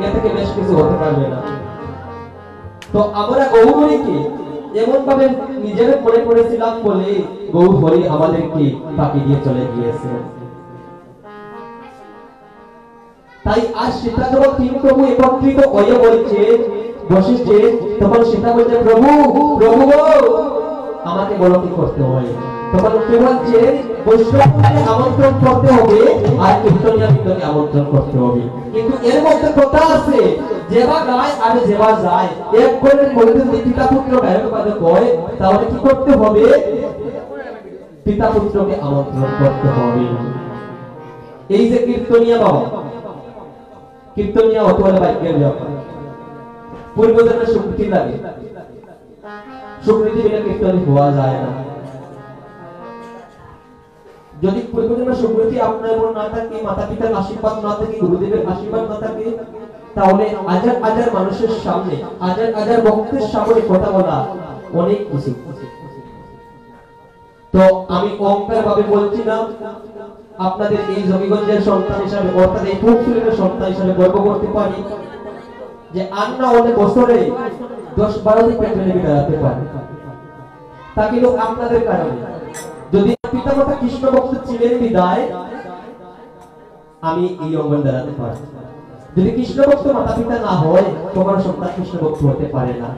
Speaker 2: এ থেকে বেশ কিছু হতে পারবে না। তো আমরা গৌরীকে এমন ভাবে নিজের মনে করেছিলাম বলে গৌরী আমাদেরকে বাকি দিয়ে চলে গিয়েছে। তাই আজ সীতা যখন 3 প্রভু একত্রিত হয়ে বলছে বসেছে, তখন সীতা বলছে, প্রভু প্রভু গো, আমাকে বলো কি করতে হয়? তখন কি বলছে, বৈষ্ণবকে আমন্ত্রণ করতে হবে আর কীর্তনীয়কে আমন্ত্রণ করতে হবে। কিন্তু এর মধ্যে কথা আছে, যেবা গায় আর যেবা যায়, এক করে বলতে পিতা পুত্র গায়ক বাদক হয়, তাহলে কি করতে হবে? পিতা পুত্রকে আমন্ত্রণ করতে হবে। এই যে কীর্তনীয় বাবা, কীর্তনীয় হতে হলে ভাগ্যের ব্যাপার। পূর্বজন্মের স্বীকৃতি লাগে, স্বীকৃতি বিনা কীর্তন হওয়া যায় না। যদি পূর্বজন্মের স্বীকৃতি আপনার উপর না থাকে, মাতা পিতার আশীর্বাদ না থাকে, গুরুদেবের আশীর্বাদ না থাকে, তাহলে হাজার হাজার মানুষের সামনে, হাজার হাজার ভক্তের সামনে কথা বলা অনেক কিছু। তো আমি অহংকার ভাবে বলছি না, আপনাদের এই জমিগঞ্জের সন্তান হিসাবে, অর্থাৎ এই পুরুষের সন্তান হিসাবে গর্ব করতে পারি যে আন্না অনেক বছরে 10-12 দিন পেটে বেড়াতে পারে। তা কিন্তু আপনাদের কারণে, যদি পিতামাতা কৃষ্ণ ভক্ত ছিলেন বিদায় আমি এই অঙ্গন দাঁড়াতে পারি। যদি কৃষ্ণ ভক্ত মাতা পিতা না হয়, তোমার সন্তান কৃষ্ণ ভক্ত হতে পারে না।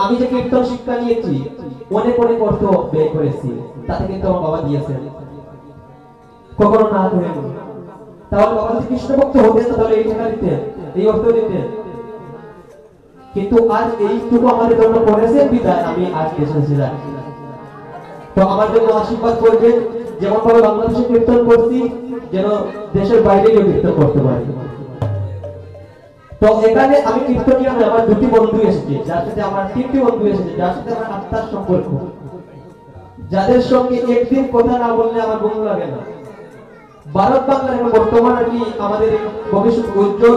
Speaker 2: আমি যে কীর্তন শিক্ষা নিয়েছি, অনেক অনেক অর্থ ব্যয় করেছি, তাতে কিন্তু আমার বাবা দিয়েছেন, কখনো না করেন। তাহলে বাবা যদি কৃষ্ণ ভক্ত হতেন তাহলে এই টাকা দিতেন, এই অর্থ দিতেন। কিন্তু আজ এইটুকু আমাদের জন্য করেছেন বিদায় আমি আজ দেশে ছিলাম। তো আমার জন্য আশীর্বাদ করবেন, যেমন ভাবে বাংলাদেশে কীর্তন করছি যেন দেশের বাইরে গিয়ে কীর্তন করতে পারি। তো এখানে আমি কীর্তনীয় আমার 2টি বন্ধু এসেছে, যার সাথে আমার 3টি বন্ধু এসেছে, যার সাথে আমার আত্মার সম্পর্ক, যাদের সঙ্গে একদিন কথা না বললে আমার বন্ধু লাগে না। ভারত বাংলার বর্তমান আর কি আমাদের ভবিষ্যৎ উজ্জ্বল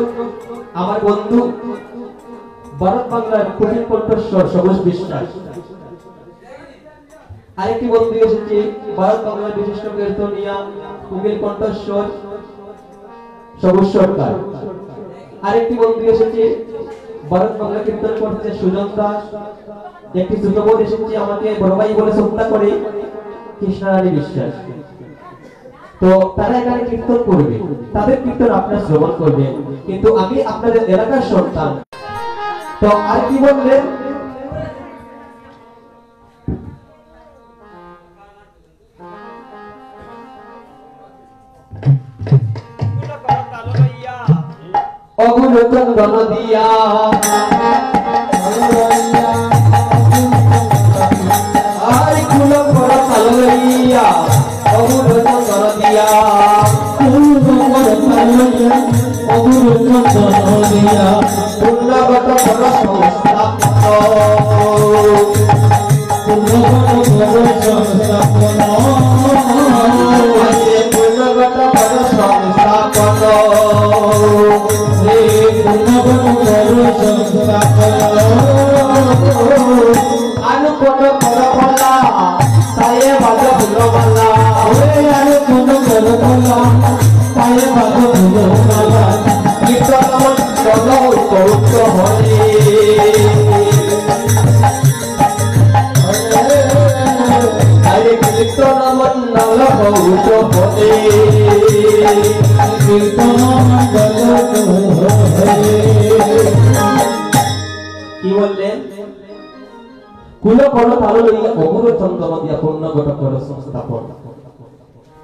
Speaker 2: আমার বন্ধু, ভারত বাংলার কঠিন কণ্ঠস্বর সবুজ বিশ্বাস। আরেকটি বন্ধু এসেছে ভারত বাংলার বিশিষ্ট কীর্তনিয়া কুমির কণ্ঠস্বর সবুজ সরকার। আরেকটি বন্ধু এসেছে ভারত বাংলা কীর্তন করছে সুজন দাস। একটি ছোট বোন এসেছে আমাকে বড় ভাই বলে শ্রদ্ধা করে, কৃষ্ণারানী বিশ্বাস। তো তারা এখানে কীর্তন করবে, তাদের কীর্তন আপনারা শ্রবণ করবেন, কিন্তু আমি আপনাদের এলাকার সন্তান, তো আর কি বললেন, অগুণ চন্দন দিয়া আর কুল কর কালো লইয়া অগুণ চন্দন দিয়া পুণ্যগত কর পুণ্যগত কর সংস্থাপন আনু কোন কর বলা তায়ে বাজ ফুল মালা আনু কোন কর বলা তায়ে বাজ ফুল মালা কীর্তন মন্ডল কৌত হরে হরে কীর্তন মন্ডল কৌত হরে কীর্তন মন্ডল কি বললেন, কুল কর তালো লইয়া অগুণ চন্দন দিয়া পুণ্যগত কর সংস্থাপন।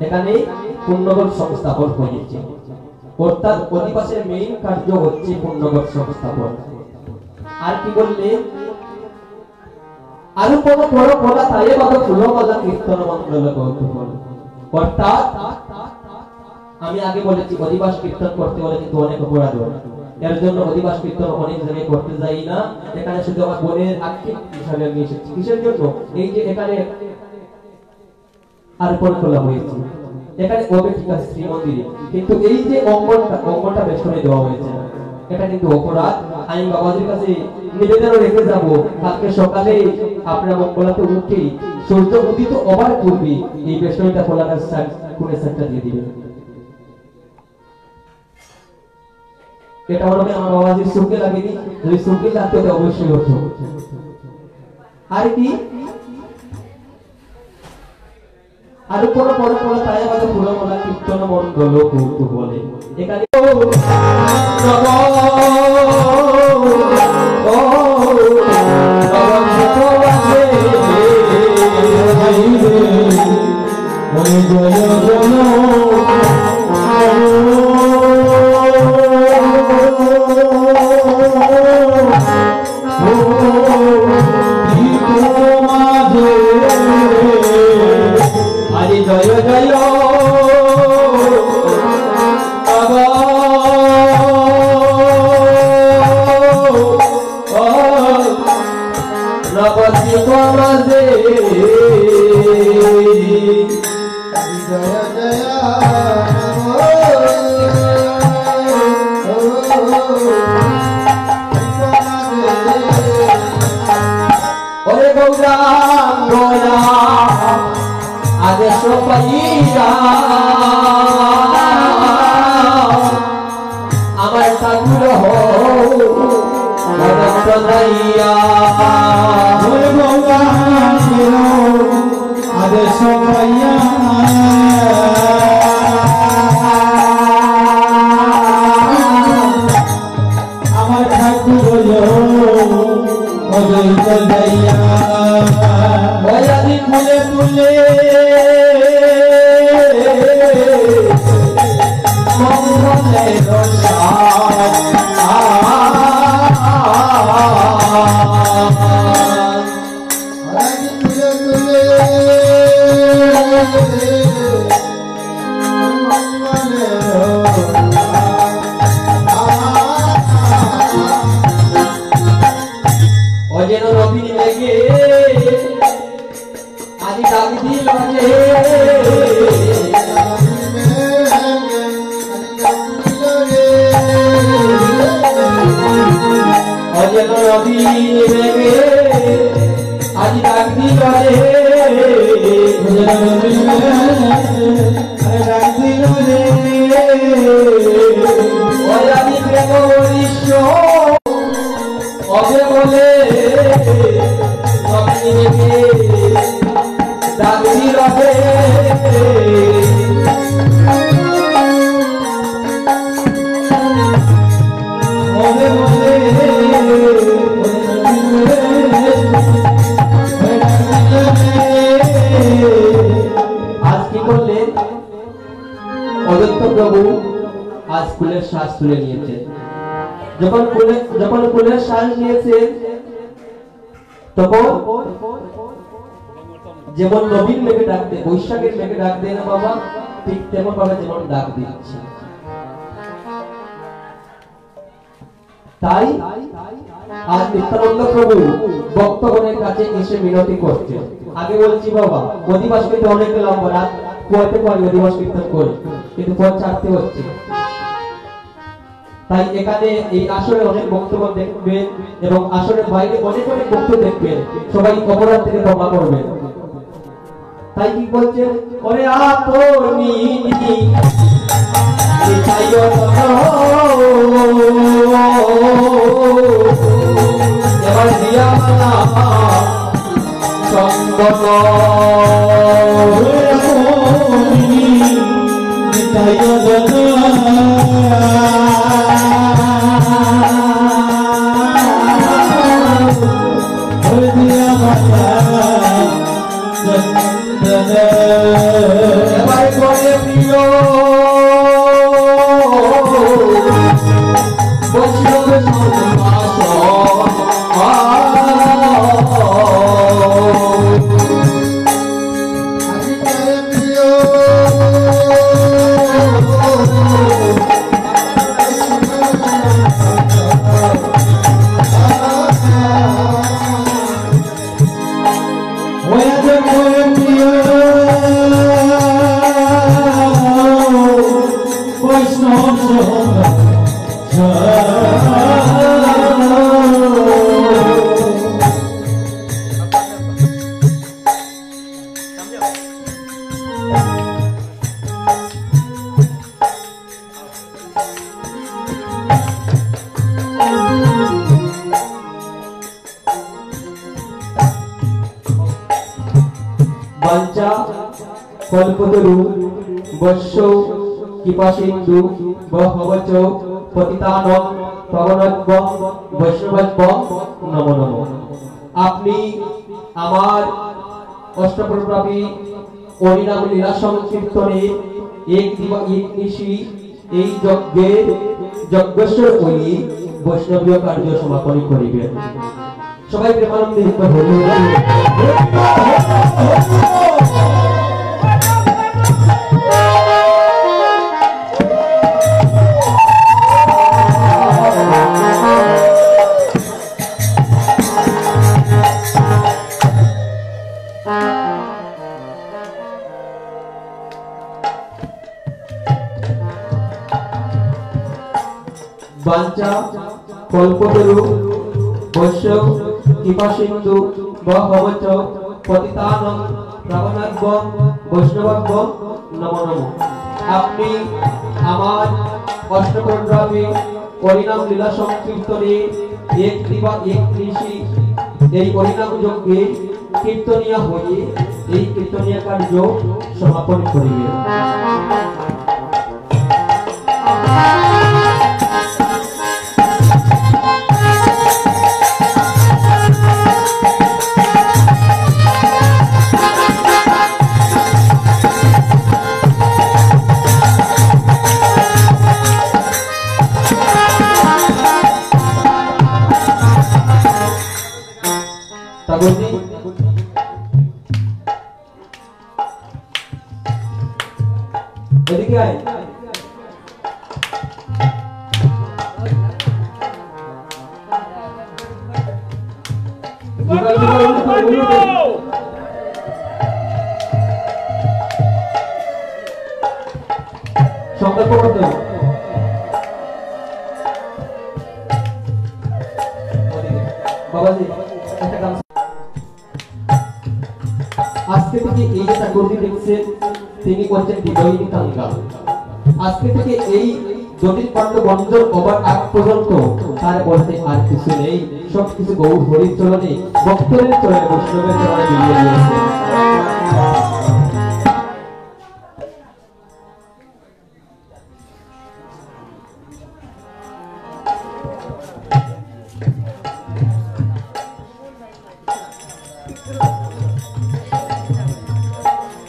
Speaker 2: এখানে পুণ্যগত সংস্থাপন হয়েছে, অর্থাৎ অধিবাসের মেইন কার্য হচ্ছে পুণ্যগত সংস্থাপন। আর কি বললেন, আরো কোন বড় বলা তাই বাবা ফুলমালা কীর্তন মন্ডল কৌতুহল। অর্থাৎ আমি আগে বলেছি অধিবাস কীর্তন করতে হলে কিন্তু অনেক অপরাধ হয়, এর জন্য অধিবাস কীর্তন অনেক জায়গায় করতে যাই না। এখানে শুধু আমার বোনের আর্থিক হিসাবে আমি এসেছি, কিসের জন্য, এই যে এখানে আর্পণ করা হয়েছে, এখানে অবেঠিকা শ্রী মন্দিরে, কিন্তু এই যে অঙ্গনটা বেষ্টনে দেওয়া হয়েছে, এটা কিন্তু অপরাধ। আমি বাবাজির কাছে নিবেদন রেখে যাব, কালকে সকালে আপনার মঙ্গলাতে উঠে সূর্য উদিত হবার পূর্বে এই বেষ্টনীটা খোলার কোণে সেটটা দিয়ে দিবেন। এটা হলো আমার বাবাজির সুখে লাগেনি, যদি সুখে লাগতো তো অবশ্যই হতো। আর কি আর কোন বড় বড় তাই আমাদের পুরো বলা কীর্তন মন্ডল কৌতুক বলে। এখানে আমার ঠাকুর আদেশ পাইয়া আমার ঠাকুর ফুলে ফুলে অজেন রবি লেগে আজি ডাক দিল অজেন রবি লেগে আজি ডাক দিল ডাক দিল অজানি প্রেম বরিষ্ঠ অবে বলে ডাকি রবে অবে বলে আজ ফুলের শ্বাস তুলে নিয়েছেন। যখন ফুলের শ্বাস নিয়েছেন তখন যেমন নবীন মেঘে ডাক দেয়, বৈশাখের মেঘে ডাক দেয় না বাবা, ঠিক তেমন ভাবে যেমন ডাক দিচ্ছে। তাই আজ নিত্যানন্দ প্রভু ভক্তগণের কাছে এসে মিনতি করছেন। আগে বলছি বাবা অধিবাস কিন্তু অনেক লম্বা, রাত কুয়াতে পারি অধিবাস কীর্তন করি, কিন্তু পথ ছাড়তে হচ্ছে। তাই এখানে এই আসরে অনেক বক্তব্য দেখবেন এবং আসরের বাইরে অনেক অনেক বক্তব্য দেখবেন, সবাই অপরাধ থেকে ক্ষমা করবেন। তাই কি বলছেন, ওরে আপনি এবার দিয়া সঙ্গত এবার করে প্রিয় বৈষ্ণব সমাস বাঞ্ছা কল্পতরু বর্ষ কৃপাসিন্ধু ভবচ পতিতানং পাবনভ্যং বৈষ্ণবভ্যং নমো নমো। আপনি আমার অষ্টপ্রপ্রাপী হরিনাম লীলা সংকীর্তনে এক নিশি এই যজ্ঞের যজ্ঞেশ্বর হয়ে বৈষ্ণবীয় কার্য সমাপন করিবেন। সবাই প্রেমানন্দে হরি বাঞ্ছা কল্পতরু বৈষ্য কৃপাসিন্ধু ভবচ পতিতানং পাবনভ্যং বৈষ্ণবভ্যং নমো নমো। আপনি আমার অষ্টপ্রপ্রাপী হরিনাম লীলা সংকীর্তনে এক নিশি এই হরিনাম যজ্ঞে কীর্তনিয়া হয়ে এই কীর্তনিয়া কার্য সমাপন করিবে। এদিকে আয়। সংকল্প করতে হবে। বাবাজি একটা কাজ, আজকে থেকে এই যে ঠাকুরজি দেখছেন তিনি করছেন বিজয়ী তাঙ্গা। আজকে থেকে এই জটিল পাণ্ড বন্ধন হবার আগ পর্যন্ত তার বলতে আর কিছু নেই, সবকিছু গৌর হরির চরণে ভক্তের চরণে বৈষ্ণবের চরণে মিলিয়ে দিয়েছে।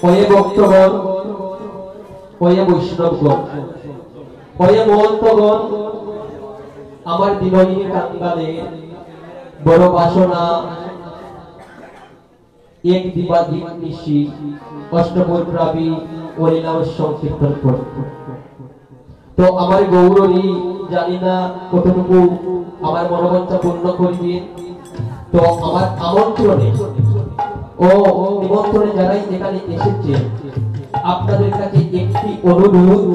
Speaker 2: ওয়ে ভক্তগণ, ওয়ে বৈষ্ণবগণ, ওই মহন্তগণ আমার বিনয়ীর কাঙ্গালে বড় বাসনা এক দিবাদিক নিশি অষ্টপ্রহরী হরিনাম সংকীর্তন করত। তো আমার গৌরী জানি না কতটুকু আমার মনোবাঞ্ছা পূর্ণ করিবে। তো আমার আমন্ত্রণে ও নিমন্ত্রণে যারাই এখানে এসেছে আপনাদের কাছে একটি অনুরোধ,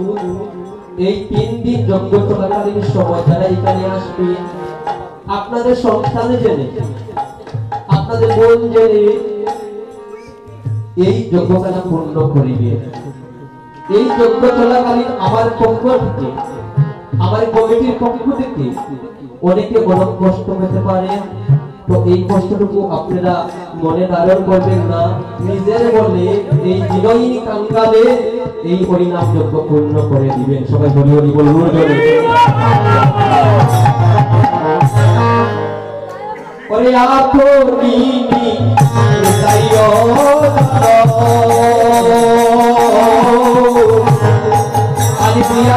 Speaker 2: এই 3 দিন যজ্ঞ চলাকালীন সময় যারা এখানে আসবে আপনাদের সংস্থানে জেনে আপনাদের মন জেনে এই যজ্ঞকালা পূর্ণ করিবে। এই যজ্ঞ চলাকালীন আমার পক্ষ থেকে আমার কমিটির পক্ষ থেকে অনেকে বড় কষ্ট পেতে পারে। তো এই কষ্টটুকু আপনারা মনে ধারণ করবেন না, নিজের বলে এই বিনয়ী কাঙ্গালে এই হরিনাম যজ্ঞ পূর্ণ করে দিবেন। সবাই হরি হরি বলুন। ওরে আপনি যাইও আলি প্রিয়া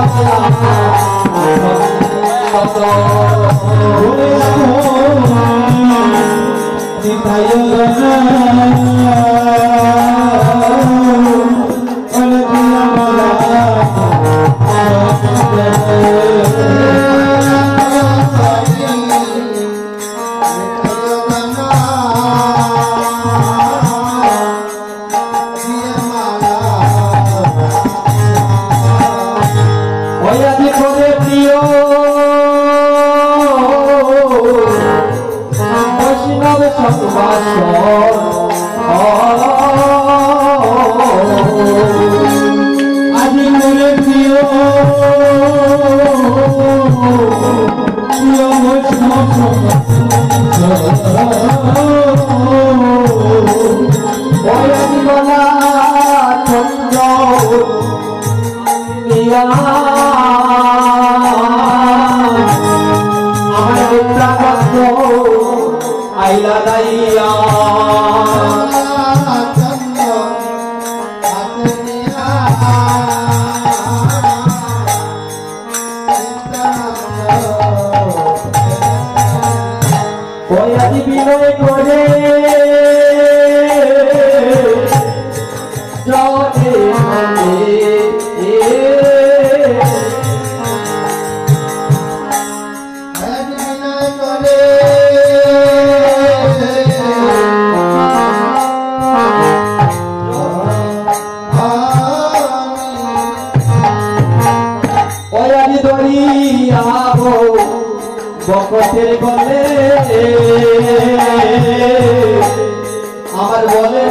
Speaker 2: আমার বলে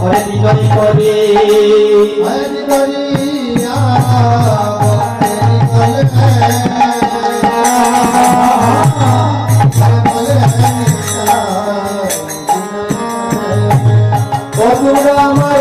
Speaker 2: ওরে বিনয় করে আমার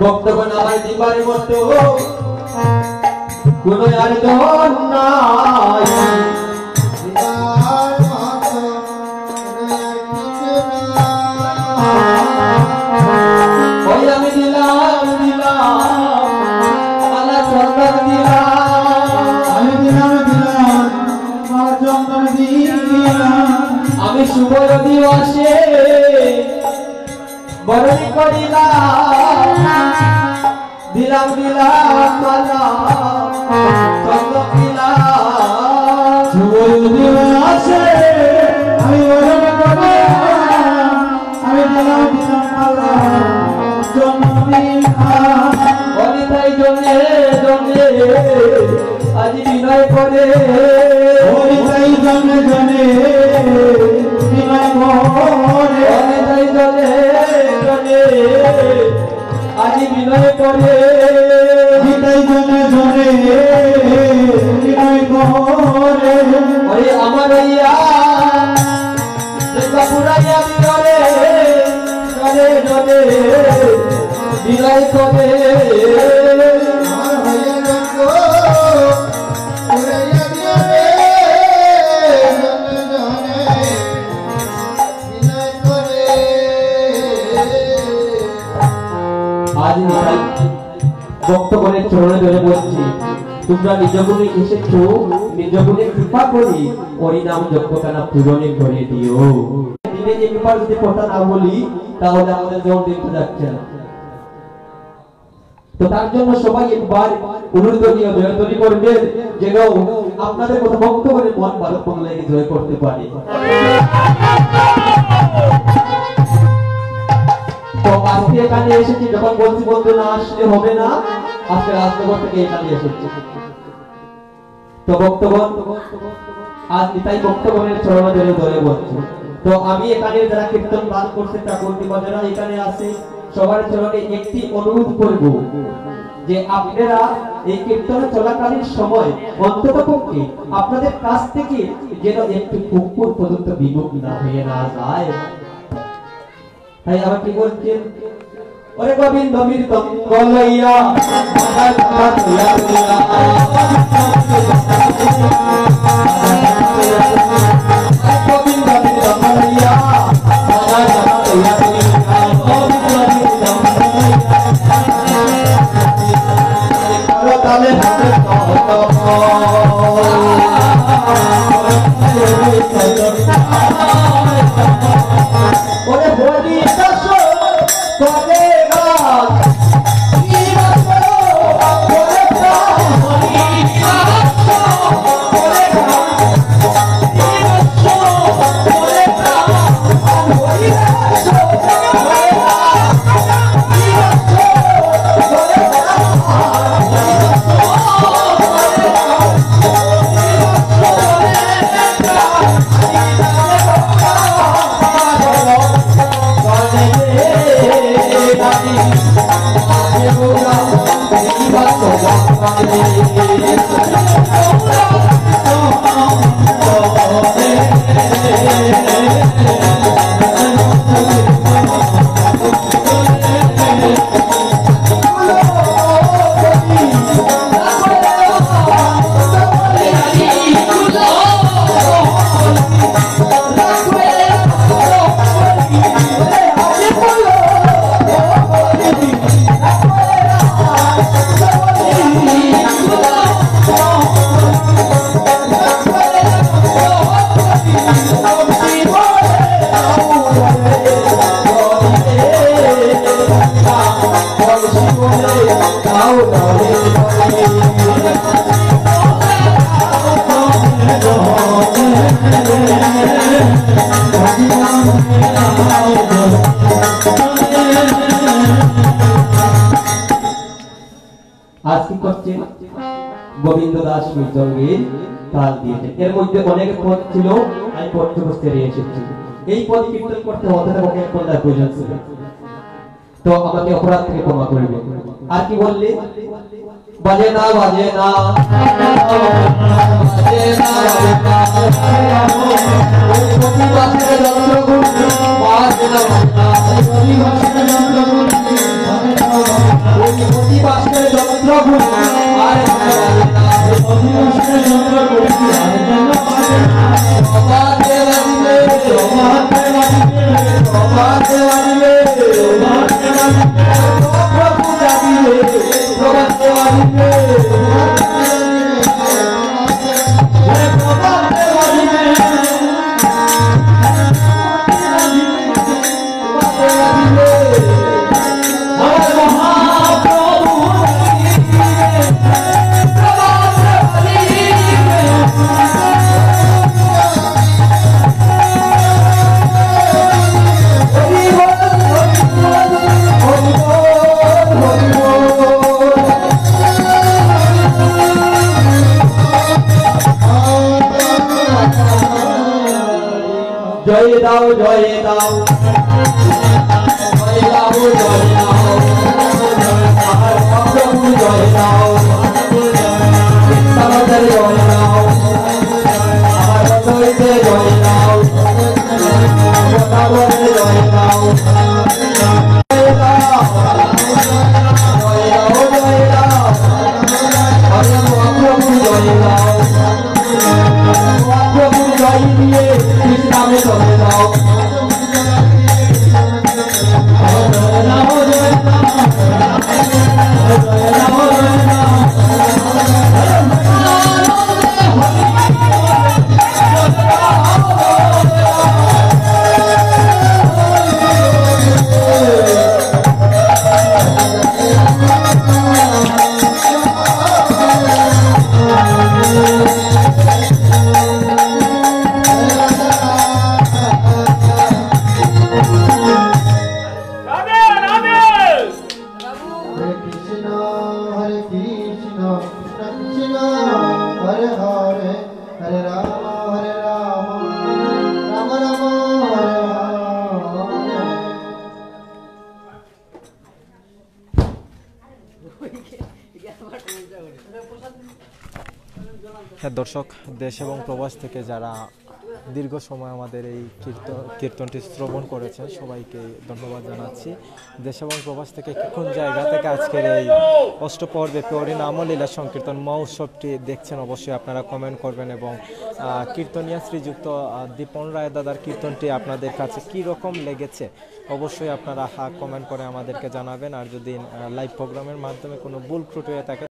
Speaker 2: ভক্তগণ আমার দিবার মতো কোন আর ধন নাই ওই আমি দিলাম মালা চন্দন আমি শুভ দিবসে বরণী করিলাম দিলাম মালা চন্দন দিলাম শুভ দিবসে আমি বরণী করিলাম আমি দিলাম মালা চন্দন দিলাম আজ বিনয় করে
Speaker 3: ওই তাই জনে জনে বিনয় করে
Speaker 2: ওই তাই জনে জনে আজ বিনয় করে
Speaker 3: তাই জনে জনে বিনয় করে
Speaker 2: ওই আমার ইয়া পুরাইয়া বিনয় জনে জনে বিনয় করে আজ ভক্তগণের চরণে ধরে বলছি, তোমরা নিজ গুণে এসেছো, নিজ গুণে কৃপা করি হরিনাম যজ্ঞখানা পূরণে করে দিও। দিনে যে কৃপা যদি কথা না বলি তাহলে আমাদের জল দেখতে যাচ্ছে না। তো তার জন্য সবাই একবার অনুরোধ নিয়ে জয়ধ্বনি করবেন, যেন আপনাদের মতো ভক্তগণের মন ভারত বাংলাকে জয় করতে পারে। তো আজকে এখানে এসেছি, যখন বলছি বন্ধু না আসলে হবে না, আজকে রাজনগর থেকে এখানে এসেছি। তো ভক্তগণ আজ নিতাই ভক্তগণের চরণে ধরে ধরে বলছি। তো আমি এখানে যারা কীর্তন গান করছে ঠাকুরটি বা যারা এখানে আছে সবার চরণে একটি অনুরোধ করব, যে আপনারা এই কীর্তন চলাকালীন সময় অন্ততপক্ষে আপনাদের কাছ থেকে যেন একটু কুকুর পর্যন্ত বিমুখ না হয়ে না যায়। তাই আবার কি বলছেন, ওরে গোবিন্দ মৃতম গলইয়া গোবিন্দ মৃতম গলইয়া ওরে হরি দাস করে গান আজ কি করছে গোবিন্দ দাস মিত্রগীর তাল দিয়েছে। এর মধ্যে অনেক পদ ছিল, আমি পড়তে বসতে এসেছি। এই পদ কীর্তন করতে হতে আমাকে এক পদার প্রয়োজন ছিল, তো আমাকে অপরাধ থেকে ক্ষমা করবে। আর কি বললে, বাজে না বাজে না বাজে না বাজে না বাজে না দাও জয় দাও জয় দাও জয় দাও আমার প্রভু জয় দাও আমাদের জয় দাও আমার হইতে জয় দাও আমাদের জয় দাও জয় দাও জয় দাও জয় দাও আমার প্রভু জয় দাও প্রভু জয় দিয়ে কৃষ্ণ নামে চলে যাও
Speaker 1: হ্যাঁ দর্শক, দেশ এবং প্রবাস থেকে যারা দীর্ঘ সময় আমাদের এই কীর্তনটি শ্রবণ করেছেন সবাইকে ধন্যবাদ জানাচ্ছি। দেশ এবং প্রবাস থেকে কোন জায়গা থেকে আজকের এই অষ্টপহর ব্যাপী হরিনাম লীলা সংকীর্তন মহোৎসবটি দেখছেন অবশ্যই আপনারা কমেন্ট করবেন এবং কীর্তনিয়া শ্রীযুক্ত দীপন রায় দাদার কীর্তনটি আপনাদের কাছে কী রকম লেগেছে অবশ্যই আপনারা কমেন্ট করে আমাদেরকে জানাবেন। আর যদি লাইভ প্রোগ্রামের মাধ্যমে কোনো ভুল ত্রুটি হয়ে থাকে